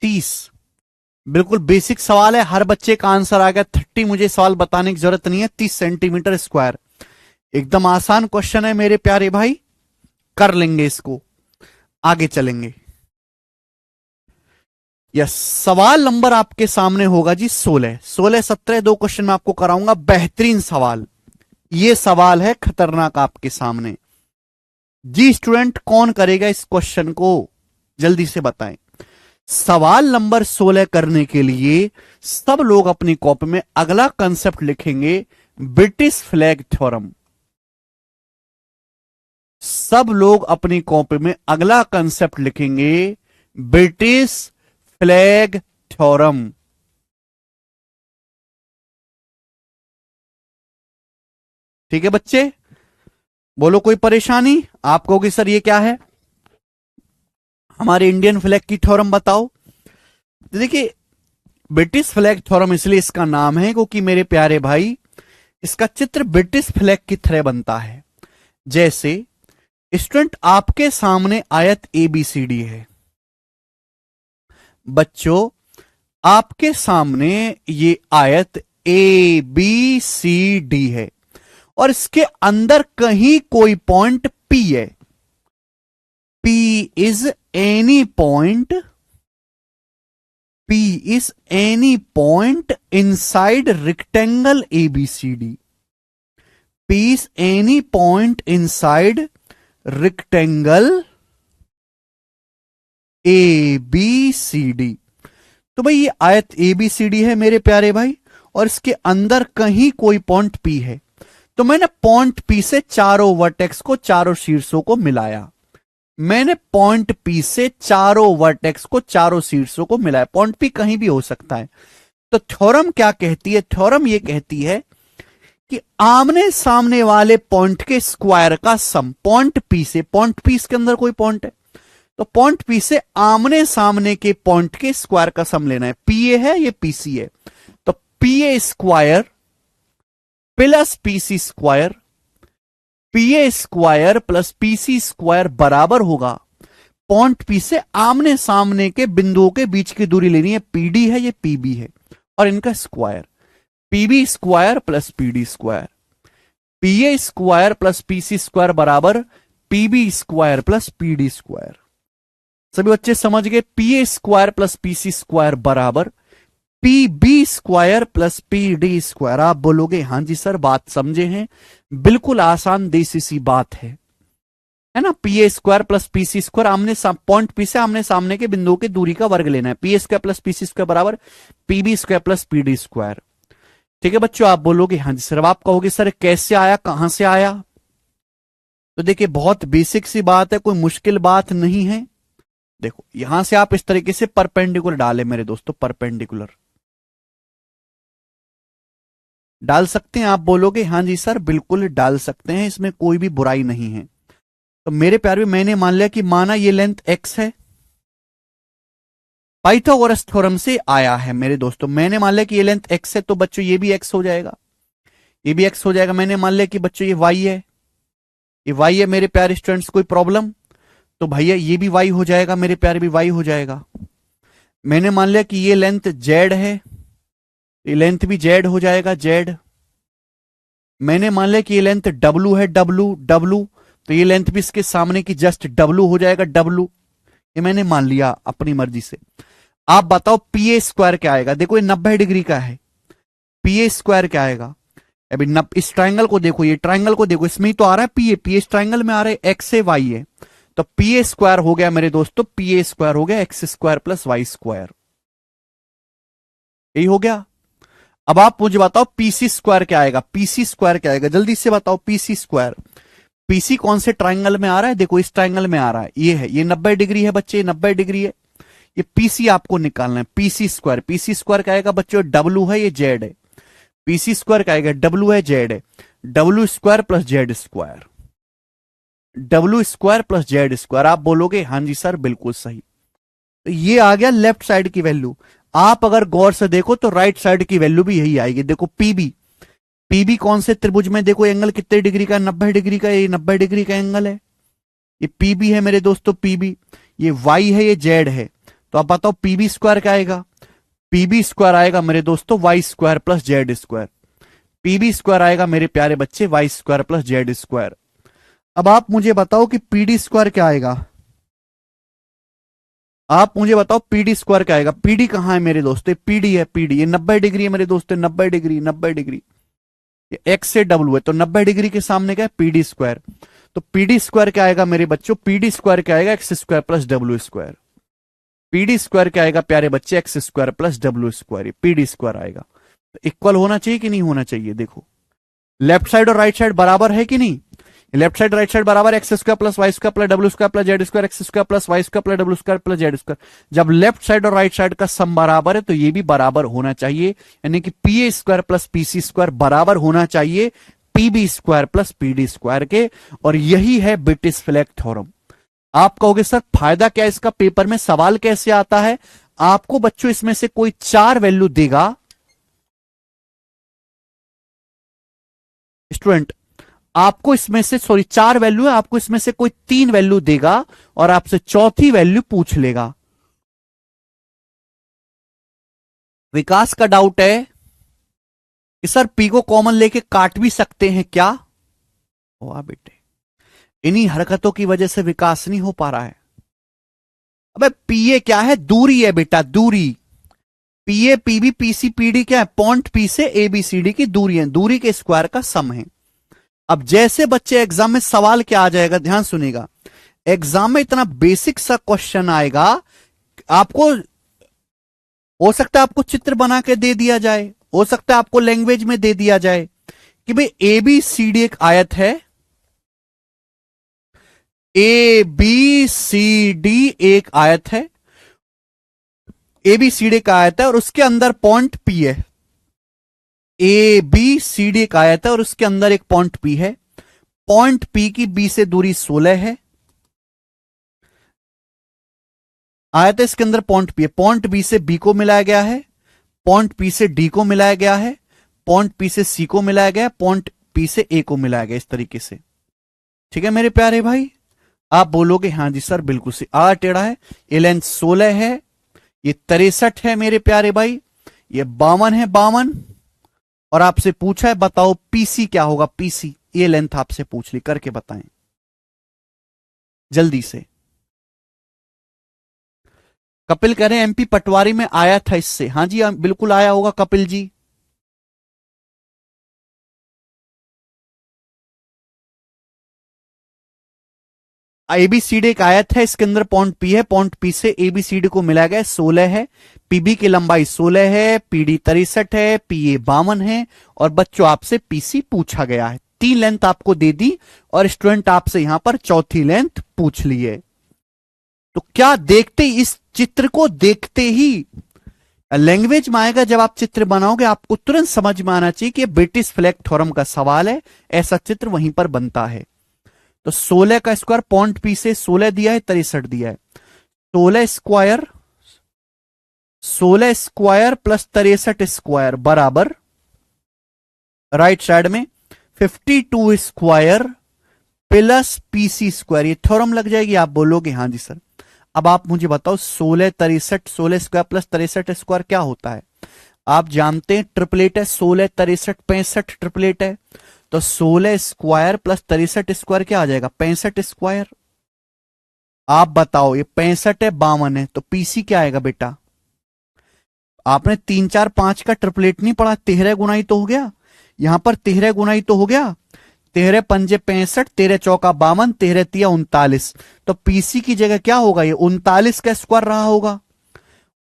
तीस, बिल्कुल बेसिक सवाल है, हर बच्चे का आंसर आ गया। 30, मुझे सवाल बताने की जरूरत नहीं है। 30 सेंटीमीटर स्क्वायर, एकदम आसान क्वेश्चन है मेरे प्यारे भाई, कर लेंगे इसको, आगे चलेंगे। यस, सवाल नंबर आपके सामने होगा जी 16, 16, 17, दो क्वेश्चन मैं आपको कराऊंगा। बेहतरीन सवाल, ये सवाल है खतरनाक आपके सामने। जी स्टूडेंट, कौन करेगा इस क्वेश्चन को, जल्दी से बताएं। सवाल नंबर 16 करने के लिए सब लोग अपनी कॉपी में अगला कंसेप्ट लिखेंगे, ब्रिटिश फ्लैग थ्योरम। सब लोग अपनी कॉपी में अगला कंसेप्ट लिखेंगे, ब्रिटिश फ्लैग थ्योरम। ठीक है बच्चे, बोलो कोई परेशानी? आप कहोगे सर ये क्या है, हमारे इंडियन फ्लैग की थ्योरम बताओ। तो देखिए, ब्रिटिश फ्लैग थ्योरम इसलिए इसका नाम है क्योंकि मेरे प्यारे भाई, इसका चित्र ब्रिटिश फ्लैग की तरह बनता है। जैसे स्टूडेंट, आपके सामने आयत ABCD है। बच्चों, आपके सामने ये आयत ABCD है और इसके अंदर कहीं कोई पॉइंट P है। P is any point, P is any point inside rectangle ABCD. P is any point inside rectangle ABCD। तो भाई ये आयत ABCD है मेरे प्यारे भाई, और इसके अंदर कहीं कोई पॉइंट P है। तो मैंने पॉइंट P से चारों वर्टेक्स को, चारों शीर्षों को मिलाया। मैंने पॉइंट P से चारों वर्टेक्स को, चारों शीर्षों को मिलाया। पॉइंट P कहीं भी हो सकता है। तो थ्योरम क्या कहती है? थ्योरम ये कहती है कि आमने सामने वाले पॉइंट के स्क्वायर का सम, पॉइंट P से, पॉइंट P इसके अंदर कोई पॉइंट है तो पॉइंट P से आमने सामने के पॉइंट के स्क्वायर का सम लेना है। PA है, ये PC है, तो PA square plus PC square, PA square plus PC square बराबर होगा, पॉइंट P से आमने सामने के बिंदुओं के बीच की दूरी लेनी है। PD है, ये PB है, और इनका square, PB square plus PD square, PA square plus PC square बराबर PB square plus PD square. सभी बच्चे समझ गए? PA square plus PC square बराबर PB square plus PD square. आप बोलोगे हां जी सर, बात समझे हैं, बिल्कुल आसान देसी सी बात है ना। PA square plus PC square, आमने पॉइंट P से आमने सामने के बिंदुओं की दूरी का वर्ग लेना है। PA square plus PC square बराबर PB square plus PD square. ठीक है बच्चों, आप बोलोगे हां जी सर। अब आप कहोगे सर कैसे आया, कहां से आया? तो देखिए, बहुत बेसिक सी बात है, कोई मुश्किल बात नहीं है। देखो, यहां से आप इस तरीके से परपेंडिकुलर डालें मेरे दोस्तों, परपेंडिकुलर डाल सकते हैं। आप बोलोगे हां जी सर, बिल्कुल डाल सकते हैं, इसमें कोई भी बुराई नहीं है। तो मेरे प्यारे, मैंने मान लिया कि माना ये लेंथ x है, पाइथागोरस थ्योरम से आया है मेरे दोस्तों। मैंने मान लिया कि ये लेंथ x है, तो बच्चों ये भी x हो जाएगा, ये भी x हो जाएगा। मैंने मान लिया कि बच्चों ये y है, ये y है मेरे प्यारे स्टूडेंट्स, कोई प्रॉब्लम? तो भैया ये भी y हो जाएगा मेरे प्यारे, भी y हो जाएगा। मैंने मान लिया कि ये लेंथ z है, ये लेंथ भी z हो जाएगा, z। मैंने मान लिया कि ये लेंथ w है, w, तो ये लेंथ भी इसके सामने की जस्ट w हो जाएगा, w। ये मैंने मान लिया अपनी मर्जी से। आप बताओ PA स्क्वायर क्या आएगा? देखो ये 90 डिग्री का है, PA स्क्वायर क्या आएगा? अभी इस ट्राइंगल को देखो, ये ट्राइंगल को देखो, इसमें ही तो आ रहा है PA इस ट्राइंगल में आ रहा है, x से y है, तो PA स्क्वायर हो गया मेरे दोस्तों, PA स्क्वायर हो गया x square plus y square, यही हो गया। अब आप मुझे बताओ PC स्क्वायर क्या आएगा? PC स्क्वायर क्या आएगा? जल्दी से बताओ। PC स्क्वायर, PC कौन से ट्राइंगल में आ रहा है? देखो इस ट्राइंगल में आ रहा है, ये है, ये 90 डिग्री है बच्चे, 90 डिग्री है। ये PC आपको निकालना है, PC स्क्वायर। PC स्क्वायर क्या आएगा बच्चों? W है, ये Z है। PC स्क्वायर क्या आएगा? W है, Z है, W square plus Z square, W square plus Z square. आप बोलोगे हां जी सर, बिल्कुल सही। तो ये आ गया लेफ्ट साइड की वैल्यू। आप अगर गौर से देखो तो राइट साइड की वैल्यू भी यही आएगी। देखो PB कौन से त्रिभुज में, देखो एंगल कितने डिग्री का? 90 डिग्री का, ये 90 डिग्री का एंगल है, ये PB है मेरे दोस्तों, PB। ये Y है, ये Z है, तो आप बताओ PB स्क्वायर क्या आएगा? PB स्क्वायर आएगा मेरे दोस्तों Y square plus Z square. PB square आएगा मेरे प्यारे बच्चे Y square plus Z square. अब आप मुझे बताओ कि PD स्क्वायर क्या आएगा? आप मुझे बताओ PD स्क्वायर क्या आएगा? PD कहां है मेरे दोस्तों? PD है, PD, ये 90 डिग्री है मेरे दोस्तों, 90 डिग्री, 90 डिग्री। ये x से w है, तो 90 डिग्री के सामने क्या है? PD square. तो PD स्क्वायर क्या आएगा मेरे बच्चों? PD स्क्वायर क्या आएगा? x square plus w square. PD square क्या आएगा प्यारे बच्चे? x square plus w square, PD square आएगा। तो इक्वल होना चाहिए कि नहीं होना चाहिए? देखो लेफ्ट साइड और राइट साइड बराबर है कि नहीं? लेफ्ट साइड राइट साइड बराबर X square plus Y square plus W square plus Z square X square plus Y square plus W square plus Z square. जब लेफ्ट साइड और right side का sum बराबर है तो ये भी बराबर होना चाहिए, यानी कि P A square plus PC square बराबर होना चाहिए PB square plus PD square के। और यही है बिटिस-फ्लैक थ्योरम। आप कहोगे सर फायदा क्या है इसका, पेपर में सवाल कैसे आता है? आपको बच्चों इसमें से कोई 4 वैल्यू देगा, स्टूडेंट आपको इसमें से 4 वैल्यू है, आपको इसमें से कोई 3 वैल्यू देगा और आपसे चौथी वैल्यू पूछ लेगा। विकास का डाउट है कि सर पी को कॉमन लेके काट भी सकते हैं क्या? वाह बेटे, इन्हीं हरकतों की वजह से विकास नहीं हो पा रहा है। अबे पीए क्या है? दूरी है बेटा, दूरी। पीए पीबी पीसी पीडी क्या है? पॉइंट पी से एबीसीडी की दूरी है, दूरी के स्क्वायर का सम है। अब जैसे बच्चे एग्जाम में सवाल क्या आ जाएगा, ध्यान सुनेगा। एग्जाम में इतना बेसिक सा क्वेश्चन आएगा, आपको हो सकता है आपको चित्र बना के दे दिया जाए, हो सकता है आपको लैंग्वेज में दे दिया जाए कि भाई ए बी सी डी एक आयत है, ए बी सी डी एक आयत है, ए बी सी डी का आयत है और उसके अंदर पॉइंट पी है। ए बी सी डी एक आयत है और उसके अंदर एक पॉइंट पी है। पॉइंट पी की बी से दूरी 16 है। आयत है, इसके अंदर पॉइंट पी है। पॉइंट बी से बी को मिलाया गया है, पॉइंट पी से डी को मिलाया गया है, पॉइंट पी से सी को मिलाया गया है, पॉइंट पी से ए को मिलाया गया, इस तरीके से। ठीक है मेरे प्यारे भाई, आप बोलोगे हाँ जी सर बिल्कुल से। आर टेढ़ा है, ये लेंथ 16 है, ये 63 है मेरे प्यारे भाई, ये 52 है, 52। और आपसे पूछा है बताओ पीसी क्या होगा, पीसी ये लेंथ आपसे पूछ ली, करके बताएं जल्दी से। कपिल कह रहे हैं एमपी पटवारी में आया था इससे। हाँ जी बिल्कुल आया होगा कपिल जी। एबीसीडी एक आयत है, इसके अंदर पॉइंट पी है, पॉइंट पी से एबीसीडी को मिलाया गया 16 है, पीबी की लंबाई 16 है, पीडी 63 है, पीए 52 है और बच्चों आपसे पीसी पूछा गया है। 3 लेंथ आपको दे दी और स्टूडेंट आपसे यहां पर चौथी लेंथ पूछ ली है। तो क्या देखते इस चित्र को देखते ही लैंग्वेज में आएगा, जब आप चित्र बनाओगे आपको तुरंत समझ में आना चाहिए कि बिटिस-फ्लैक थ्योरम का सवाल है, ऐसा चित्र वहीं पर बनता है। तो 16 का स्क्वायर पॉइंट पी से 16 दिया है, 63 दिया है, 16 स्क्वायर प्लस 63 स्क्वायर बराबर राइट साइड में 52 स्क्वायर प्लस पीसी स्क्वायर। ये थ्योरम लग जाएगी, आप बोलोगे हाँ जी सर। अब आप मुझे बताओ 16 63 16 स्क्वायर प्लस 63 स्क्वायर क्या होता है? आप जानते हैं ट्रिपलेट है, 16 63 65 ट्रिपलेट है, तो 16 स्क्वायर प्लस 63 स्क्वायर क्या आ जाएगा? 65 स्क्वायर। आप बताओ ये 65 है 52 है, तो पीसी क्या आएगा बेटा? आपने 3 4 5 का ट्रिपलेट नहीं पढ़ा, 13 गुनाई तो हो गया, यहां पर 13 गुनाई तो हो गया, 13 पंजे 65, 13 चौका 52, 13 तिया 39। तो पीसी की जगह क्या होगा? ये 39 का स्क्वायर रहा होगा।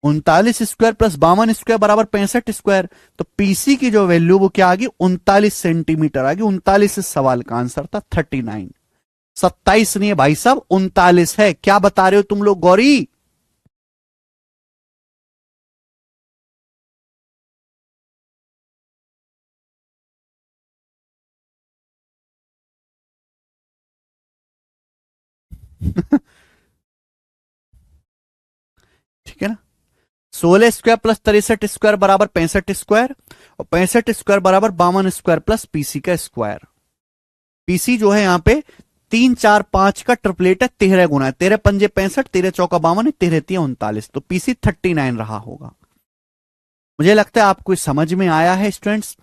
39 स्क्वायर प्लस 52 स्क्वायर बराबर 65 स्क्वायर। तो पीसी की जो वैल्यू वो क्या आ गई? 39 सेंटीमीटर आ गई। 39 इस सवाल का आंसर था 39। 27 नहीं है भाई साहब, 39 है। क्या बता रहे हो तुम लोग गौरी? ठीक है ना। 16 स्क्वायर प्लस 63 स्क्वायर बराबर 65 स्क्वायर और 65 स्क्वायर बराबर 52 स्क्वायर प्लस पीसी का स्क्वायर। पीसी जो है यहां पे 3 4 5 का ट्रिपलेट है, 13 गुना है, 13 पंजे 65, 13 चौका 52, 13 तिया 39। तो पीसी 39 रहा होगा। मुझे लगता है आपको समझ में आया है स्टूडेंट्स।